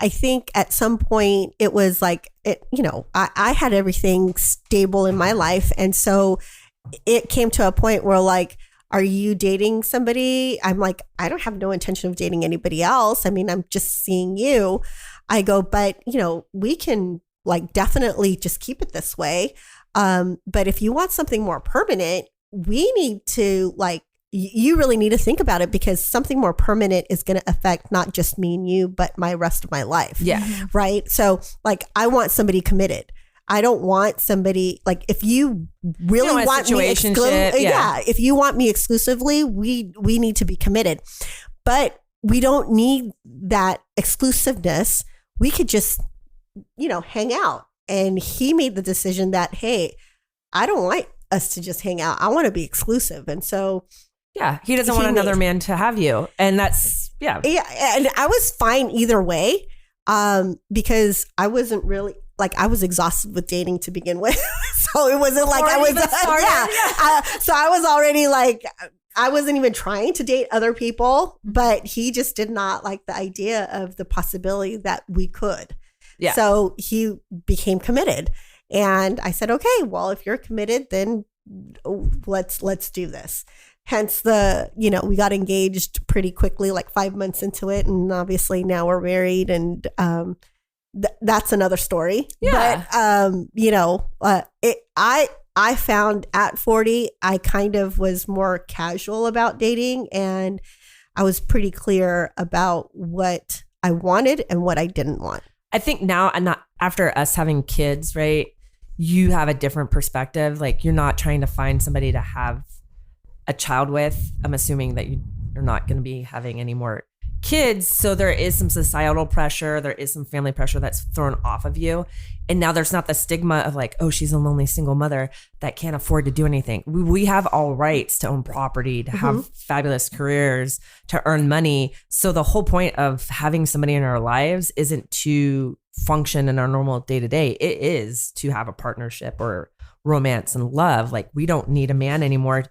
I think at some point it was like, you know, I had everything stable in my life. And so it came to a point where like, are you dating somebody? I'm like, I don't have no intention of dating anybody else. I mean, I'm just seeing you. I go, but you know, we can like definitely just keep it this way. But if you want something more permanent, we need to like, you really need to think about it, because something more permanent is going to affect not just me and you, but my rest of my life. Yeah. Right. So like, I want somebody committed. I don't want somebody like, if you really want me if you want me exclusively, we need to be committed, but we don't need that exclusiveness. We could just, you know, hang out. And he made the decision that, hey, I don't like us to just hang out. I want to be exclusive. And so yeah, he doesn't want another man to have you. And that's, yeah. Yeah. And I was fine either way, because I wasn't really, like, I was exhausted with dating to begin with. So it wasn't like I was, so I was already like, I wasn't even trying to date other people, but he just did not like the idea of the possibility that we could. Yeah. So he became committed. And I said, okay, well, if you're committed, then let's do this. Hence you know, we got engaged pretty quickly, like 5 months into it. And obviously now we're married, and that's another story. Yeah. But, you know, I found at 40, I kind of was more casual about dating, and I was pretty clear about what I wanted and what I didn't want. I think now, and not after us having kids, right? You have a different perspective. Like, you're not trying to find somebody to have a child with. I'm assuming that you're not going to be having any more kids. So there is some societal pressure. There is some family pressure that's thrown off of you. And now there's not the stigma of like, oh, she's a lonely single mother that can't afford to do anything. We have all rights to own property, to have fabulous careers, to earn money. So the whole point of having somebody in our lives isn't to function in our normal day-to-day. It is to have a partnership or romance and love. Like, we don't need a man anymore.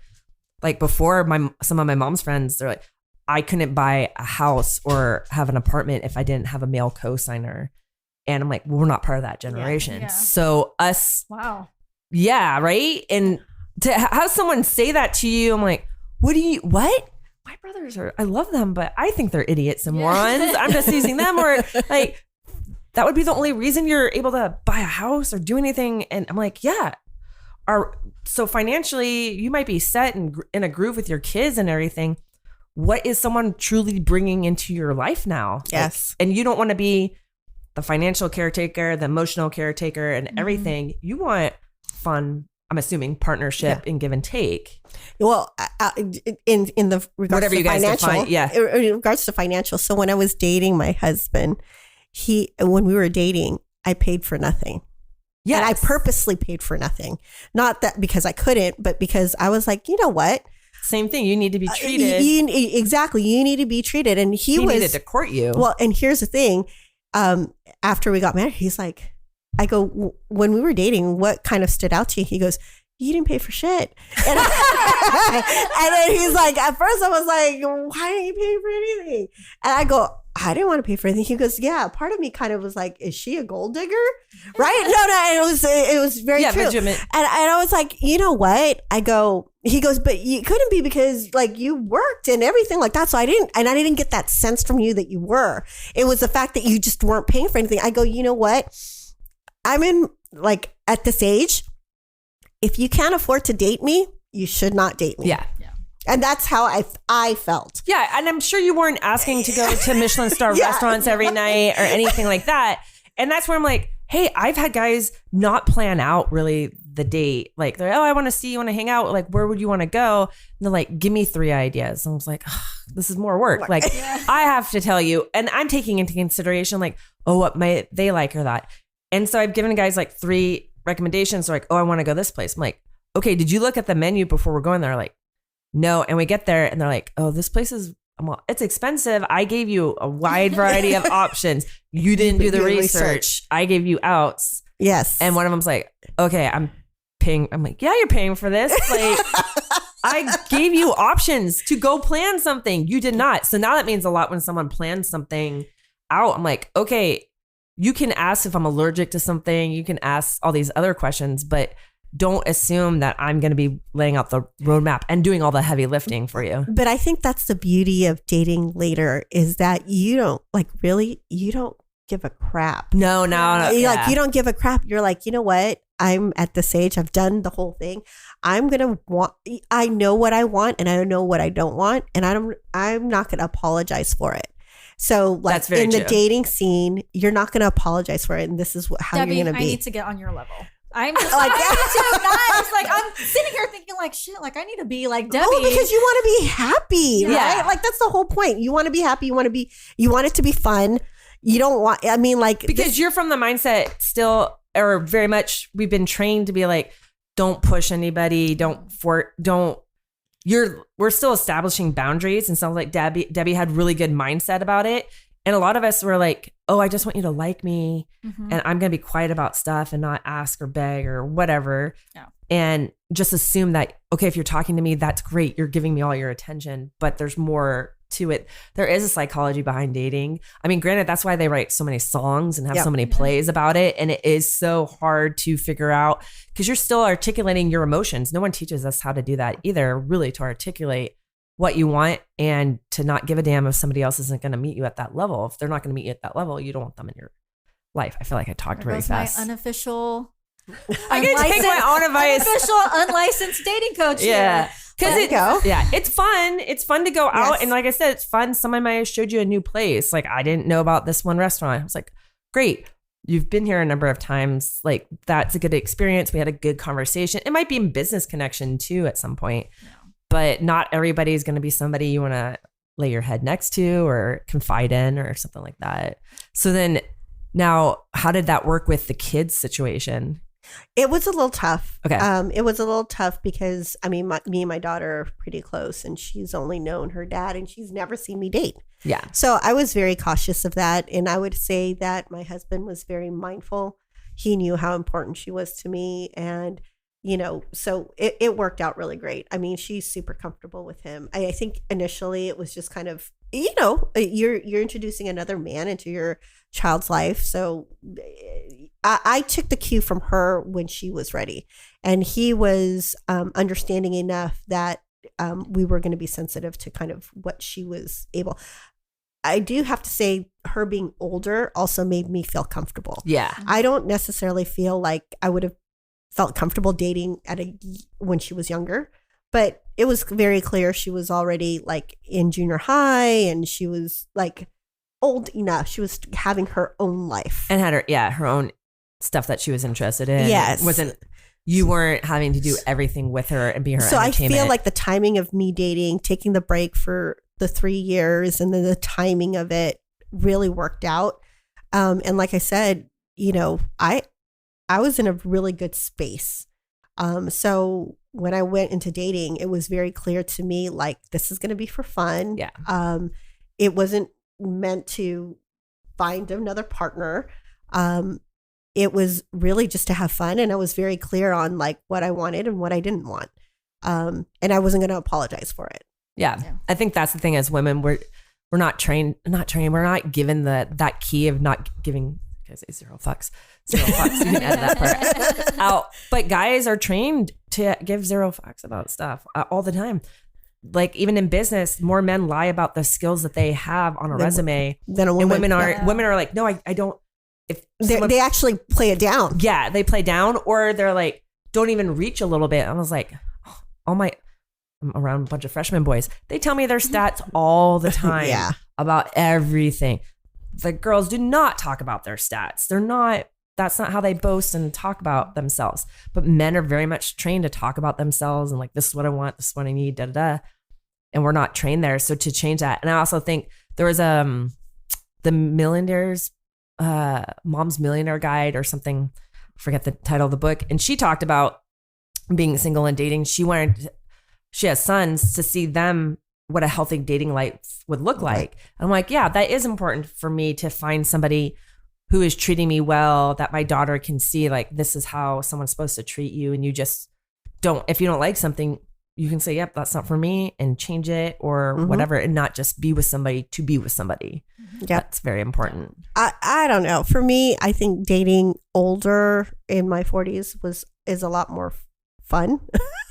Like, before, some of my mom's friends, they're like, I couldn't buy a house or have an apartment if I didn't have a male co-signer. And I'm like, well, we're not part of that generation. Yeah. So us. Wow. Yeah. Right. And to have someone say that to you, I'm like, what? My brothers I love them, but I think they're idiots and morons. I'm just using them. Or like, that would be the only reason you're able to buy a house or do anything. And I'm like, yeah. So financially, you might be set in a groove with your kids and everything. What is someone truly bringing into your life now? Yes. And you don't want to be the financial caretaker, the emotional caretaker, and everything. You want fun, I'm assuming, partnership and give and take. Well, in the regards Whatever to you guys financial, define, in regards to financial. So when I was dating my husband, when we were dating, I paid for nothing. Yes. And I purposely paid for nothing. Not that because I couldn't, but because I was like, you know what? Same thing. You need to be treated. Exactly. You need to be treated. And he needed to court you. Well, and here's the thing. After we got married, he's like, I go, when we were dating, what kind of stood out to you? He goes, you didn't pay for shit. And, and then he's like, at first I was like, why didn't you pay for anything? And I go, I didn't want to pay for anything. He goes, yeah. Part of me kind of was like, is she a gold digger? Right? No. It was very true. Legitimate. And I was like, you know what? He goes, but you couldn't be because like you worked and everything like that. So I didn't get that sense from you that you were. It was the fact that you just weren't paying for anything. I go, you know what? I'm in like at this age, if you can't afford to date me, you should not date me. Yeah. And that's how I felt. Yeah. And I'm sure you weren't asking to go to Michelin star restaurants every night or anything like that. And that's where I'm like, hey, I've had guys not plan out really the date. Like, they're, I want to see you, want to hang out. Like, where would you want to go? And they're like, give me 3 ideas. And I was like, this is more work. Like, I have to tell you. And I'm taking into consideration, like, what might they like or that. And so I've given guys like 3 recommendations. They're like, I want to go this place. I'm like, okay, did you look at the menu before we're going there? Like, no. And we get there and they're like, this place is, well, it's expensive. I gave you a wide variety of options. You didn't do the research. I gave you outs. Yes. And one of them's like, okay, I'm paying. I'm like, yeah, you're paying for this. Like, I gave you options to go plan something. You did not. So now that means a lot when someone plans something out. I'm like, okay, you can ask if I'm allergic to something. You can ask all these other questions, but don't assume that I'm going to be laying out the roadmap and doing all the heavy lifting for you. But I think that's the beauty of dating later is that you don't you don't give a crap. No. Like you don't give a crap. You're like, you know what? I'm at this age. I've done the whole thing. I know what I want and I know what I don't want. And I'm not going to apologize for it. So like in the dating scene, you're not going to apologize for it. And this is how Debbie, you're going to be. I need to get on your level. I'm just like, guys, like I'm sitting here thinking like, shit, like I need to be like Debbie. Oh, because you want to be happy, right? Like that's the whole point. You want to be happy. You want it to be fun. You don't want, because you're from the mindset still, or very much we've been trained to be like, don't push anybody. We're still establishing boundaries. And sounds like Debbie had really good mindset about it. And a lot of us were like, I just want you to like me. Mm-hmm. And I'm going to be quiet about stuff and not ask or beg or whatever. Yeah. And just assume that, okay, if you're talking to me, that's great. You're giving me all your attention, but there's more to it. There is a psychology behind dating. I mean, granted, that's why they write so many songs and have so many plays about it. And it is so hard to figure out because you're still articulating your emotions. No one teaches us how to do that either, really, to articulate what you want and to not give a damn if somebody else isn't going to meet you at that level. If they're not going to meet you at that level, you don't want them in your life. I feel like I talked very fast. My unofficial, I can take my own advice. Unofficial, unlicensed dating coach. Yeah. Because it's fun. It's fun to go out. Yes. And like I said, it's fun. Someone might have showed you a new place. Like I didn't know about this one restaurant. I was like, great. You've been here a number of times. Like that's a good experience. We had a good conversation. It might be in business connection too at some point. Yeah. But not everybody's going to be somebody you want to lay your head next to or confide in or something like that. So then now, how did that work with the kids situation? It was a little tough. Okay. It was a little tough because, me and my daughter are pretty close and she's only known her dad and she's never seen me date. Yeah. So I was very cautious of that. And I would say that my husband was very mindful. He knew how important she was to me. And so it worked out really great. I mean, she's super comfortable with him. I think initially it was just kind of, you're introducing another man into your child's life. So I took the cue from her when she was ready. And he was understanding enough that we were going to be sensitive to kind of what she was able. I do have to say her being older also made me feel comfortable. Yeah. I don't necessarily feel like I would have felt comfortable dating when she was younger, but it was very clear she was already like in junior high and she was like old enough. She was having her own life And had her own stuff that she was interested in. Yes. You weren't having to do everything with her and be her So I entertainment. feel like the timing of me dating, taking the break for the 3 years, and then the timing of it really worked out. And like I said, you know, I was in a really good space. So when I went into dating, it was very clear to me, like, this is going to be for fun. Yeah. It wasn't meant to find another partner. It was really just to have fun. And I was very clear on like what I wanted and what I didn't want. And I wasn't going to apologize for it. Yeah. I think that's the thing as women, we're not trained. We're not given that key of not giving. I say 0 fucks. 0 fucks. You can edit that part out. But guys are trained to give 0 fucks about stuff all the time. Like even in business, more men lie about the skills that they have on a resume Than a woman. And women are like, no, I don't. If They actually play it down. yeah, they play down, or they're like, don't even reach a little bit. I was like, I'm around a bunch of freshman boys. They tell me their stats all the time Yeah. about everything. The girls do not talk about their stats. That's not how they boast and talk about themselves. But men are very much trained to talk about themselves and like, this is what I want, this is what I need, da da da. And we're not trained there. So to change that. And I also think there was the Millionaire's Mom's Millionaire Guide or something. I forget the title of the book. And she talked about being single and dating. She has sons to see them, what a healthy dating life would look like. I'm like, yeah, that is important for me to find somebody who is treating me well, that my daughter can see like, this is how someone's supposed to treat you. And you just don't, if you don't like something, you can say, yep, that's not for me and change it or whatever, and not just be with somebody to be with somebody. Yep. That's very important. I don't know. For me, I think dating older in my 40s is a lot more fun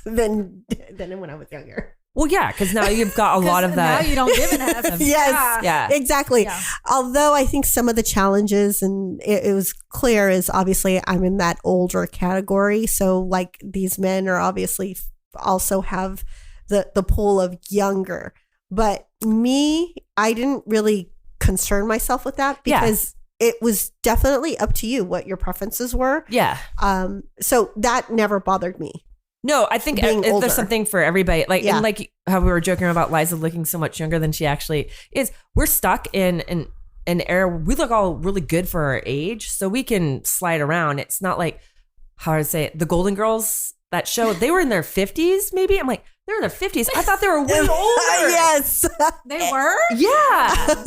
than when I was younger. Well, yeah, because now you've got a lot of that. Now you don't give an F. Yes, Yeah. exactly. Yeah. Although I think some of the challenges, and it was clear, is obviously I'm in that older category. So like these men are obviously also have the pull of younger. But me, I didn't really concern myself with that because it was definitely up to you what your preferences were. Yeah. So that never bothered me. No, I think Being older. there's something for everybody. Like, Yeah. and like how we were joking about Liza looking so much younger than she actually is. We're stuck in an era where we look all really good for our age, so we can slide around. It's not like, how I say it, the Golden Girls, that show, they were in their 50s maybe. I'm like, they're in their 50s. I thought they were way older. Yes. They were? Yeah.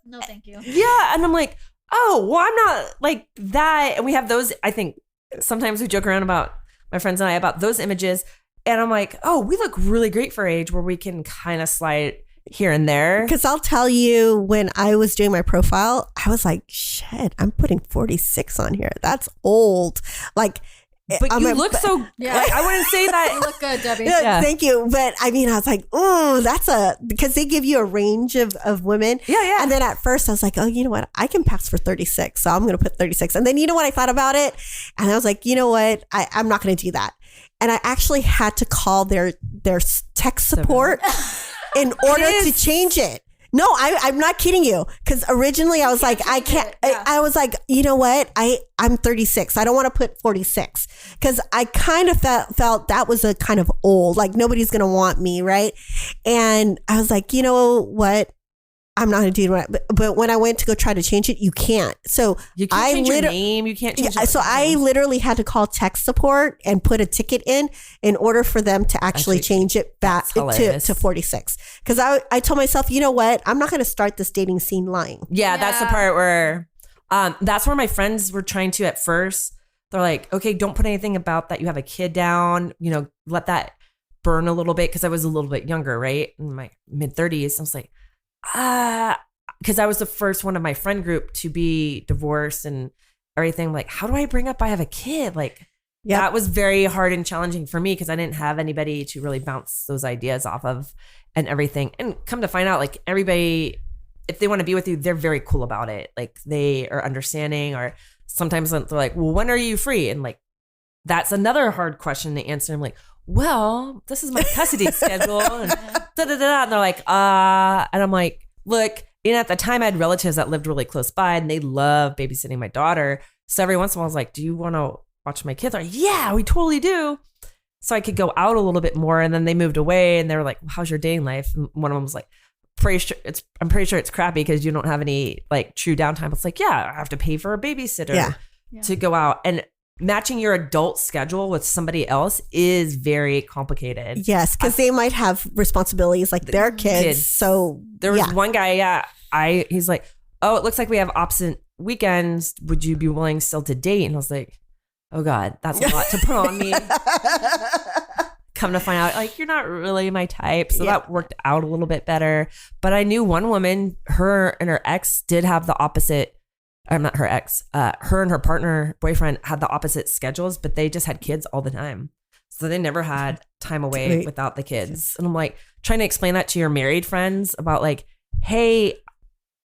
No, thank you. Yeah. And I'm like, oh, well, I'm not like that. And we have those, I think sometimes we joke around about, my friends and I, about those images. And I'm like, oh, we look really great for age where we can kind of slide here and there. Because I'll tell you, when I was doing my profile, I was like, shit, I'm putting 46 on here. That's old. Like, But you look so, Yeah. like, I wouldn't say You that. look good, Debbie. Yeah, thank you. But I mean, I was like, oh, because they give you a range of women. Yeah, yeah. And then at first I was like, oh, you know what? I can pass for 36. So I'm going to put 36. And then you know what? I thought about it and I was like, you know what? I'm not going to do that. And I actually had to call their tech support in order to change it. No, I'm not kidding you. Because originally I was like, I can't. I was like, you know what? I'm 36. I don't want to put 46 because I kind of felt that was a kind of old. Like nobody's gonna want me, right? And I was like, you know what? I'm not gonna do it. But when I went to go try to change it, you can't. So You can't change your name. You can't change. so I literally had to call tech support and put a ticket in order for them to actually change it back to 46. Because I told myself, you know what? I'm not going to start this dating scene lying. Yeah, that's the part where, that's where my friends were trying to at first. They're like, okay, don't put anything about that you have a kid down. You know, let that burn a little bit. Because I was a little bit younger, right? In my mid 30s. I was like, because I was the first one of my friend group to be divorced and everything. Like, how do I bring up I have a kid? Like, that was very hard and challenging for me because I didn't have anybody to really bounce those ideas off of and everything. And come to find out, like everybody if they want to be with you, they're very cool about it. Like they are understanding, or sometimes they're like, well, when are you free? And like, that's another hard question to answer. I'm like, well, this is my custody schedule. And, and they're like, and I'm like, look, at the time I had relatives that lived really close by and they love babysitting my daughter. So every once in a while I was like, do you want to watch my kids? They're like, yeah, we totally do. So I could go out a little bit more. And then they moved away and they were like, well, how's your dating life? And one of them was like, I'm pretty sure it's crappy because you don't have any like true downtime. It's like, yeah, I have to pay for a babysitter to go out. And matching your adult schedule with somebody else is very complicated. Yes, because they might have responsibilities like their kids. So there was one guy, he's like, oh, it looks like we have opposite weekends. Would you be willing still to date? And I was like, oh God, that's a lot to put on me. Come to find out, like, you're not really my type. So that worked out a little bit better. But I knew one woman, her and her ex did have the opposite. I'm not her ex. Her and her boyfriend had the opposite schedules, but they just had kids all the time. So they never had time away without the kids. And I'm like trying to explain that to your married friends about like, hey,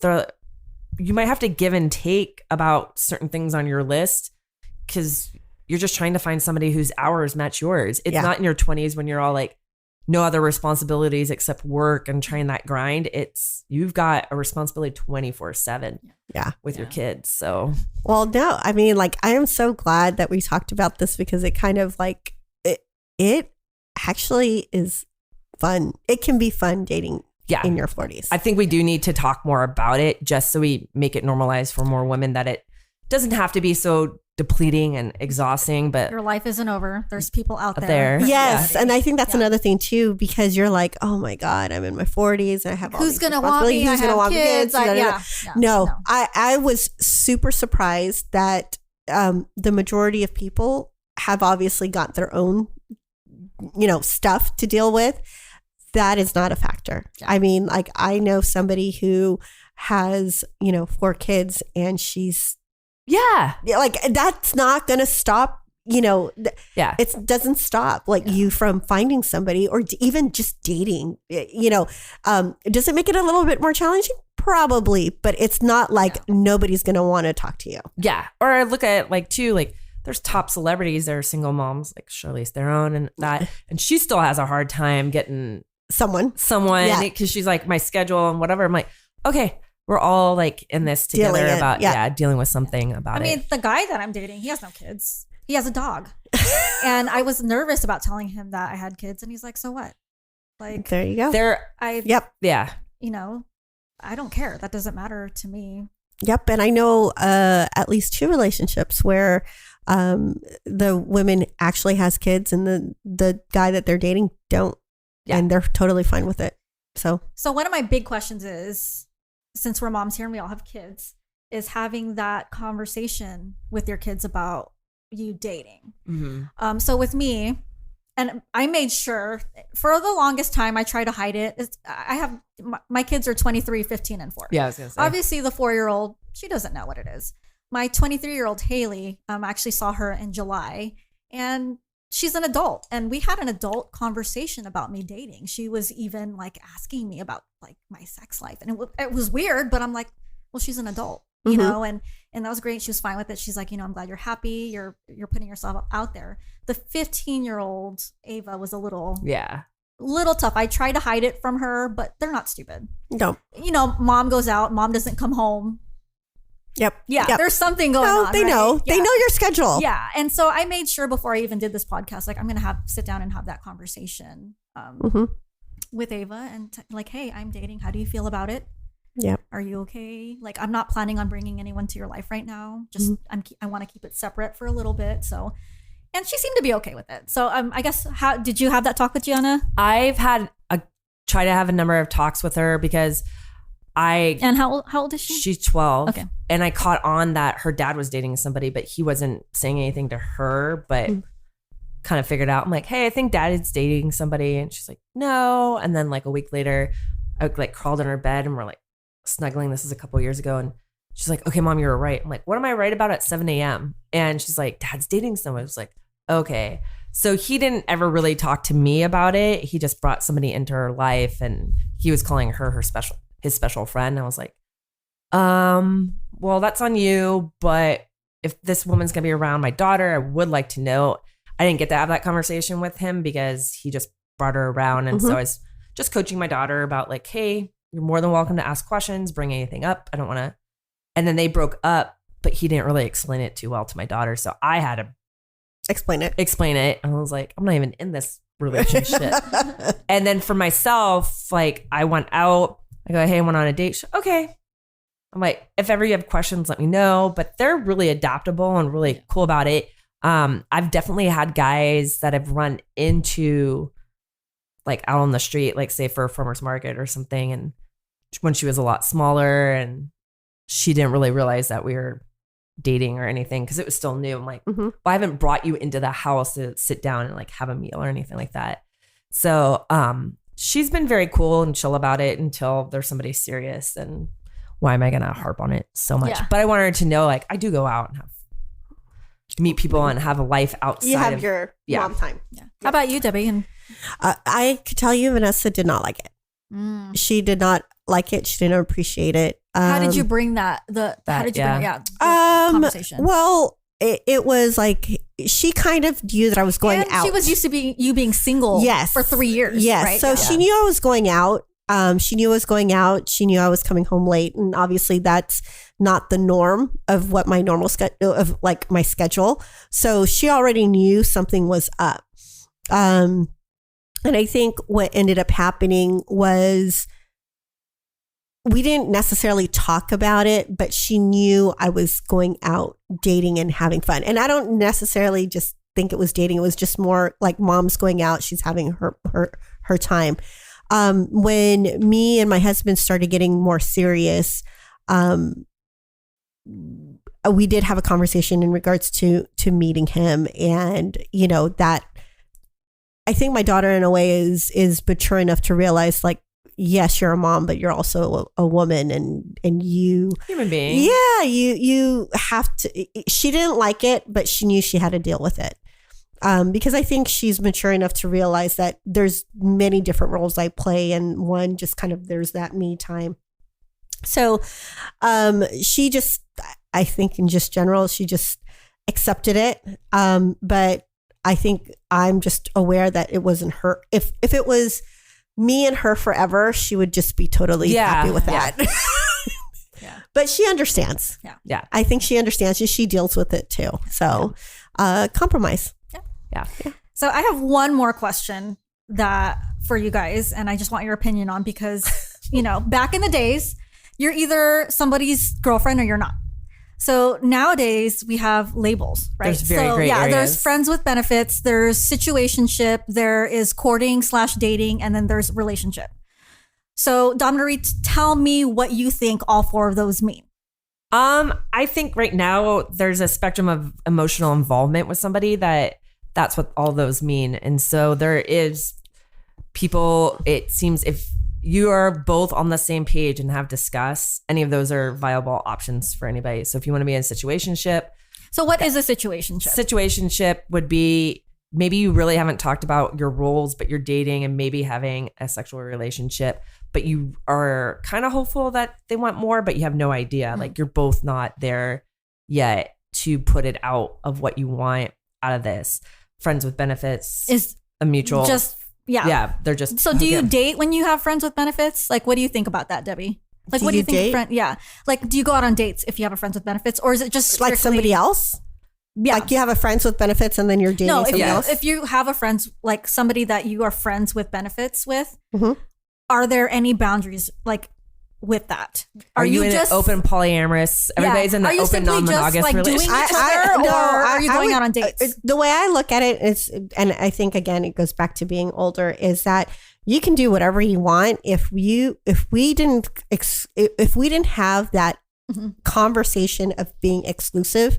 you might have to give and take about certain things on your list because you're just trying to find somebody whose hours match yours. It's not in your 20s when you're all like, no other responsibilities except work and trying that grind. You've got a responsibility 24/7 with your kids. So, well, no, I mean, like, I am so glad that we talked about this because it kind of like, it actually is fun. It can be fun dating in your 40s. I think we do need to talk more about it just so we make it normalized for more women that it doesn't have to be so depleting and exhausting, but your life isn't over. There's people out there. Yes. And I think that's another thing too, because you're like, oh my God, I'm in my 40s and I have all who's going to want me? Who's going to want kids? No, I was super surprised that the majority of people have obviously got their own, stuff to deal with. That is not a factor. I mean, like, I know somebody who has, 4 kids and she's like, that's not going to stop, it doesn't stop you from finding somebody or even just dating, does it make it a little bit more challenging? Probably, but it's not like nobody's going to want to talk to you. Yeah. Or I look at there's top celebrities that are single moms like Charlize Theron and that, and she still has a hard time getting someone because she's like, my schedule and whatever. I'm like, okay, we're all like in this together dealing with something about it. I mean, the guy that I'm dating, he has no kids. He has a dog. And I was nervous about telling him that I had kids. And he's like, so what? Like, there you go. Yeah. I don't care. That doesn't matter to me. Yep. And I know at least 2 relationships where the woman actually has kids and the guy that they're dating don't. Yeah. And they're totally fine with it. So one of my big questions is, since we're moms here and we all have kids, is having that conversation with your kids about you dating. Mm-hmm. So with me, and I made sure for the longest time, I try to hide it. I have, my kids are 23, 15, and 4. Yeah, I was going to say. Obviously, the 4-year-old, she doesn't know what it is. My 23-year-old Haley, actually saw her in July, and she's an adult. And we had an adult conversation about me dating. She was even like asking me about like my sex life. And it was weird, but I'm like, well, she's an adult, you know, and that was great. She was fine with it. She's like, I'm glad you're happy. You're putting yourself out there. The 15-year-old Ava was a little tough. I tried to hide it from her, but they're not stupid. No. Mom goes out, mom doesn't come home. Yep. Yeah. Yep. There's something going on. They know. Yeah. They know your schedule. Yeah. And so I made sure before I even did this podcast, like, I'm going to sit down and have that conversation with Ava and like, hey, I'm dating. How do you feel about it? Yeah. Are you okay? Like, I'm not planning on bringing anyone to your life right now. Just, I want to keep it separate for a little bit. So, and she seemed to be okay with it. So I guess, how did you have that talk with Gianna? I've had try to have a number of talks with her because And how old is she? She's 12. Okay. And I caught on that her dad was dating somebody, but he wasn't saying anything to her, but kind of figured out. I'm like, hey, I think dad is dating somebody. And she's like, no. And then like a week later, I like crawled in her bed and we're like snuggling. This is a couple of years ago. And she's like, okay, mom, you're right. I'm like, what am I right about at 7 a.m.? And she's like, dad's dating someone. I was like, okay. So he didn't ever really talk to me about it. He just brought somebody into her life and he was calling her special his special friend. I was like, well, that's on you. But if this woman's going to be around my daughter, I would like to know. I didn't get to have that conversation with him because he just brought her around. And so I was just coaching my daughter about like, hey, you're more than welcome to ask questions, bring anything up. I don't want to. And then they broke up, but he didn't really explain it too well to my daughter. So I had to Explain it. And I was like, I'm not even in this relationship. And then for myself, like I went out, I go, hey, I went on a date. Okay. I'm like, if ever you have questions, let me know. But they're really adaptable and really cool about it. I've definitely had guys that have run into like out on the street, like say for a farmer's market or something. And when she was a lot smaller and she didn't really realize that we were dating or anything because it was still new. I'm like, well, I haven't brought you into the house to sit down and like have a meal or anything like that. So she's been very cool and chill about it until there's somebody serious. And why am I going to harp on it so much? Yeah. But I want her to know, like, I do go out and meet people and have a life outside. You have your mom time. Yeah. How about you, Debbie? And I could tell you Vanessa did not like it. She did not like it. She didn't appreciate it. How did you bring how did you bring the conversation? Well, it was like she kind of knew that I was going out. She was used to being single for 3 years. Yes. Right? So she knew I was going out. She knew I was going out. She knew I was coming home late. And obviously that's not the norm of what my normal my schedule. So she already knew something was up. And I think what ended up happening was we didn't necessarily talk about it, but she knew I was going out dating and having fun. And I don't necessarily just think it was dating. It was just more like mom's going out. She's having her time. When me and my husband started getting more serious, we did have a conversation in regards to meeting him. And, you know, that I think my daughter in a way is mature enough to realize like, yes, you're a mom, but you're also a woman and you human being. Yeah. You have to, she didn't like it, but she knew she had to deal with it. Because I think she's mature enough to realize that there's many different roles I play, and one just kind of there's that me time. So she just, I think in just general, she just accepted it. But I think I'm just aware that it wasn't her. If it was me and her forever, she would just be totally happy with that. Yeah. But she understands. Yeah. I think she understands and she deals with it too. So compromise. Yeah. So I have one more question for you guys, and I just want your opinion on, because, you know, back in the days, you're either somebody's girlfriend or you're not. So nowadays we have labels, right? There's very gray areas. There's friends with benefits, there's situationship, there is courting/dating, and then there's relationship. So Dawn-Marie, tell me what you think all four of those mean. I think right now there's a spectrum of emotional involvement with somebody that's what all those mean. And so there is people, it seems, if you are both on the same page and have discussed, any of those are viable options for anybody. So if you want to be in a situationship. So what is a situationship? Situationship would be maybe you really haven't talked about your roles, but you're dating and maybe having a sexual relationship, but you are kind of hopeful that they want more, but you have no idea. Like you're both not there yet to put it out of what you want out of this. Friends with benefits is a mutual. Yeah, they're just. So do you date when you have friends with benefits? Like, what do you think about that, Debbie? Like, what do you think? Like, do you go out on dates if you have a friends with benefits, or is it just like somebody else? Yeah, like you have a friends with benefits and then you're dating somebody else. If you have a friends, like somebody that you are friends with benefits with, are there any boundaries like with that? Are you in just, an open polyamorous? Everybody's in the open non-monogamous relationship. Are you going out on dates? The way I look at it is, and I think again it goes back to being older, is that you can do whatever you want. If we didn't have that conversation of being exclusive,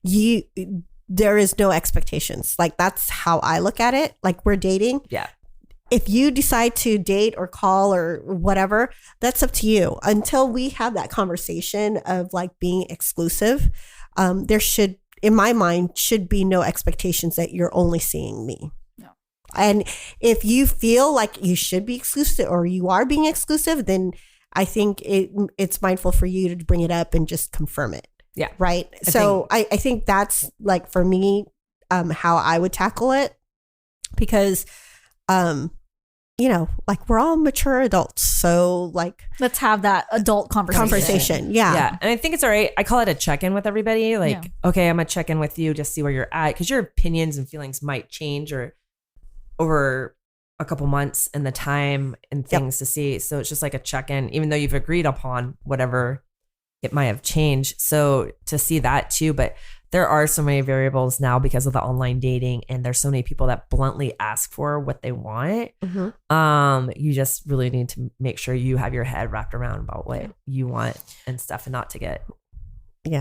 there is no expectations. Like that's how I look at it. Like we're dating. Yeah. If you decide to date or call or whatever, that's up to you. Until we have that conversation of like being exclusive, there should, in my mind, should be no expectations that you're only seeing me. No. And if you feel like you should be exclusive or you are being exclusive, then I think it's mindful for you to bring it up and just confirm it. Yeah. Right. I think that's like for me, how I would tackle it, because, you know, like we're all mature adults. So like, let's have that adult conversation. Yeah. Yeah. And I think it's all right. I call it a check-in with everybody. Like, okay, I'm going to check in with you, just see where you're at. Because your opinions and feelings might change or over a couple months and the time and things to see. So it's just like a check-in, even though you've agreed upon whatever it might have changed. So to see that too, but there are so many variables now because of the online dating, and there's so many people that bluntly ask for what they want. You just really need to make sure you have your head wrapped around about what you want and stuff, and not to get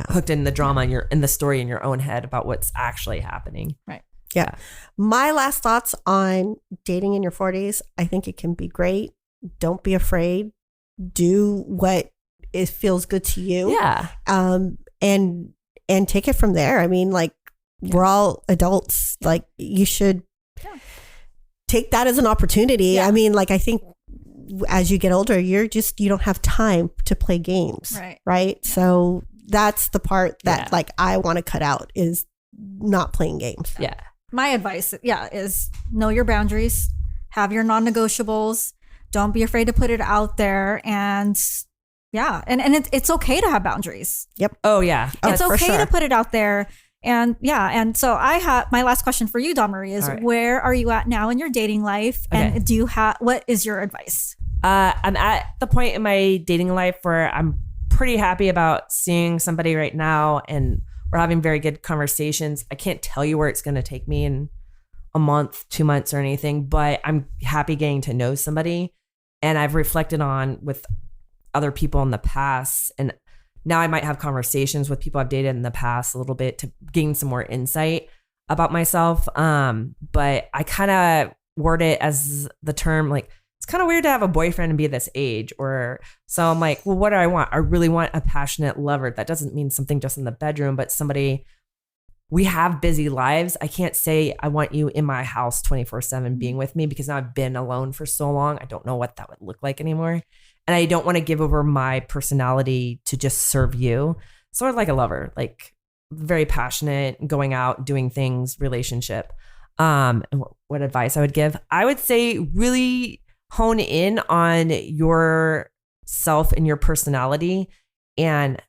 hooked in the drama in the story in your own head about what's actually happening. Right. Yeah. My last thoughts on dating in your 40s. I think it can be great. Don't be afraid. Do what it feels good to you. Yeah. And take it from there. I mean, like, we're all adults. Like, you should take that as an opportunity. Yeah. I mean, like, I think as you get older, you don't have time to play games. Right. So that's the part that like I want to cut out, is not playing games. Yeah. My advice, is know your boundaries, have your non-negotiables. Don't be afraid to put it out there, and it's okay to have boundaries. Yep. Oh yeah. It's for okay sure. to put it out there. And so I have my last question for you, Dawn Marie, is where are you at now in your dating life? Okay. And what is your advice? I'm at the point in my dating life where I'm pretty happy about seeing somebody right now, and we're having very good conversations. I can't tell you where it's going to take me in a month, 2 months or anything, but I'm happy getting to know somebody. And I've reflected on with other people in the past, and now I might have conversations with people I've dated in the past a little bit to gain some more insight about myself. But I kind of word it as the term, like, it's kind of weird to have a boyfriend and be this age, so I'm like, well, what do I want? I really want a passionate lover. That doesn't mean something just in the bedroom, but somebody, we have busy lives. I can't say I want you in my house 24/7 being with me, because now I've been alone for so long. I don't know what that would look like anymore. And I don't want to give over my personality to just serve you. Sort of like a lover, like very passionate, going out, doing things, relationship. And what advice I would give? I would say really hone in on yourself and your personality, and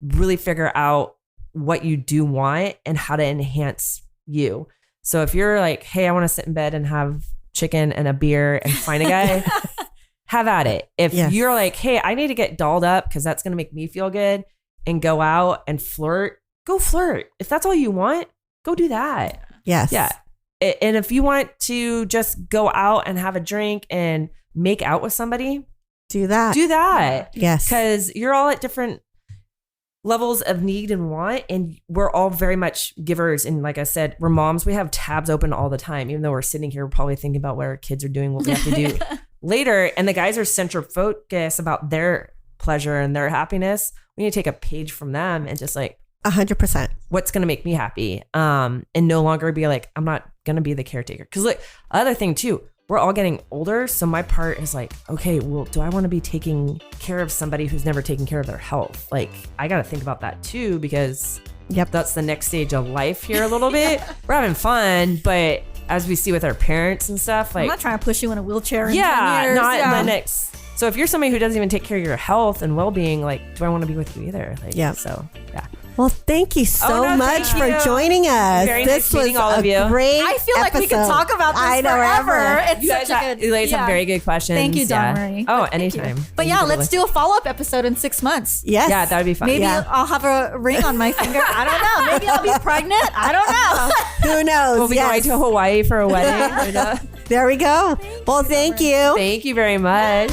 really figure out what you do want and how to enhance you. So if you're like, hey, I want to sit in bed and have chicken and a beer and find a guy, have at it. If you're like, hey, I need to get dolled up because that's going to make me feel good, and go out and flirt, go flirt. If that's all you want, go do that. Yes. Yeah. And if you want to just go out and have a drink and make out with somebody, do that. Yes. Because you're all at different levels of need and want, and we're all very much givers. And like I said, we're moms. We have tabs open all the time. Even though we're sitting here, we're probably thinking about what our kids are doing, what we have to do later. And the guys are central focus about their pleasure and their happiness. We need to take a page from them and just like 100%. What's going to make me happy? And no longer be like, I'm not going to be the caretaker. Because like, other thing too, we're all getting older. So my part is like, okay, well, do I want to be taking care of somebody who's never taken care of their health? Like, I got to think about that too, because that's the next stage of life here a little bit. We're having fun, but as we see with our parents and stuff, like, I'm not trying to push you in a wheelchair in 10 not years. the next. So if you're somebody who doesn't even take care of your health and well-being, like, do I want to be with you either? Like, so yeah. Well, thank you so much for joining us. Very nice meeting all of you. Great I feel like we could episode. talk about this forever. It's You such guys a good. you ladies have very good questions. Thank you, Dawn Marie. Oh, Thank you. anytime. But yeah, let's do a follow-up episode in 6 months. Yes. Yeah, that would be fun. Maybe I'll have a ring on my finger. I don't know. Maybe I'll be pregnant. I don't know. Who knows? We'll be going to Hawaii for a wedding. There we go. Well, thank you. Thank you very much.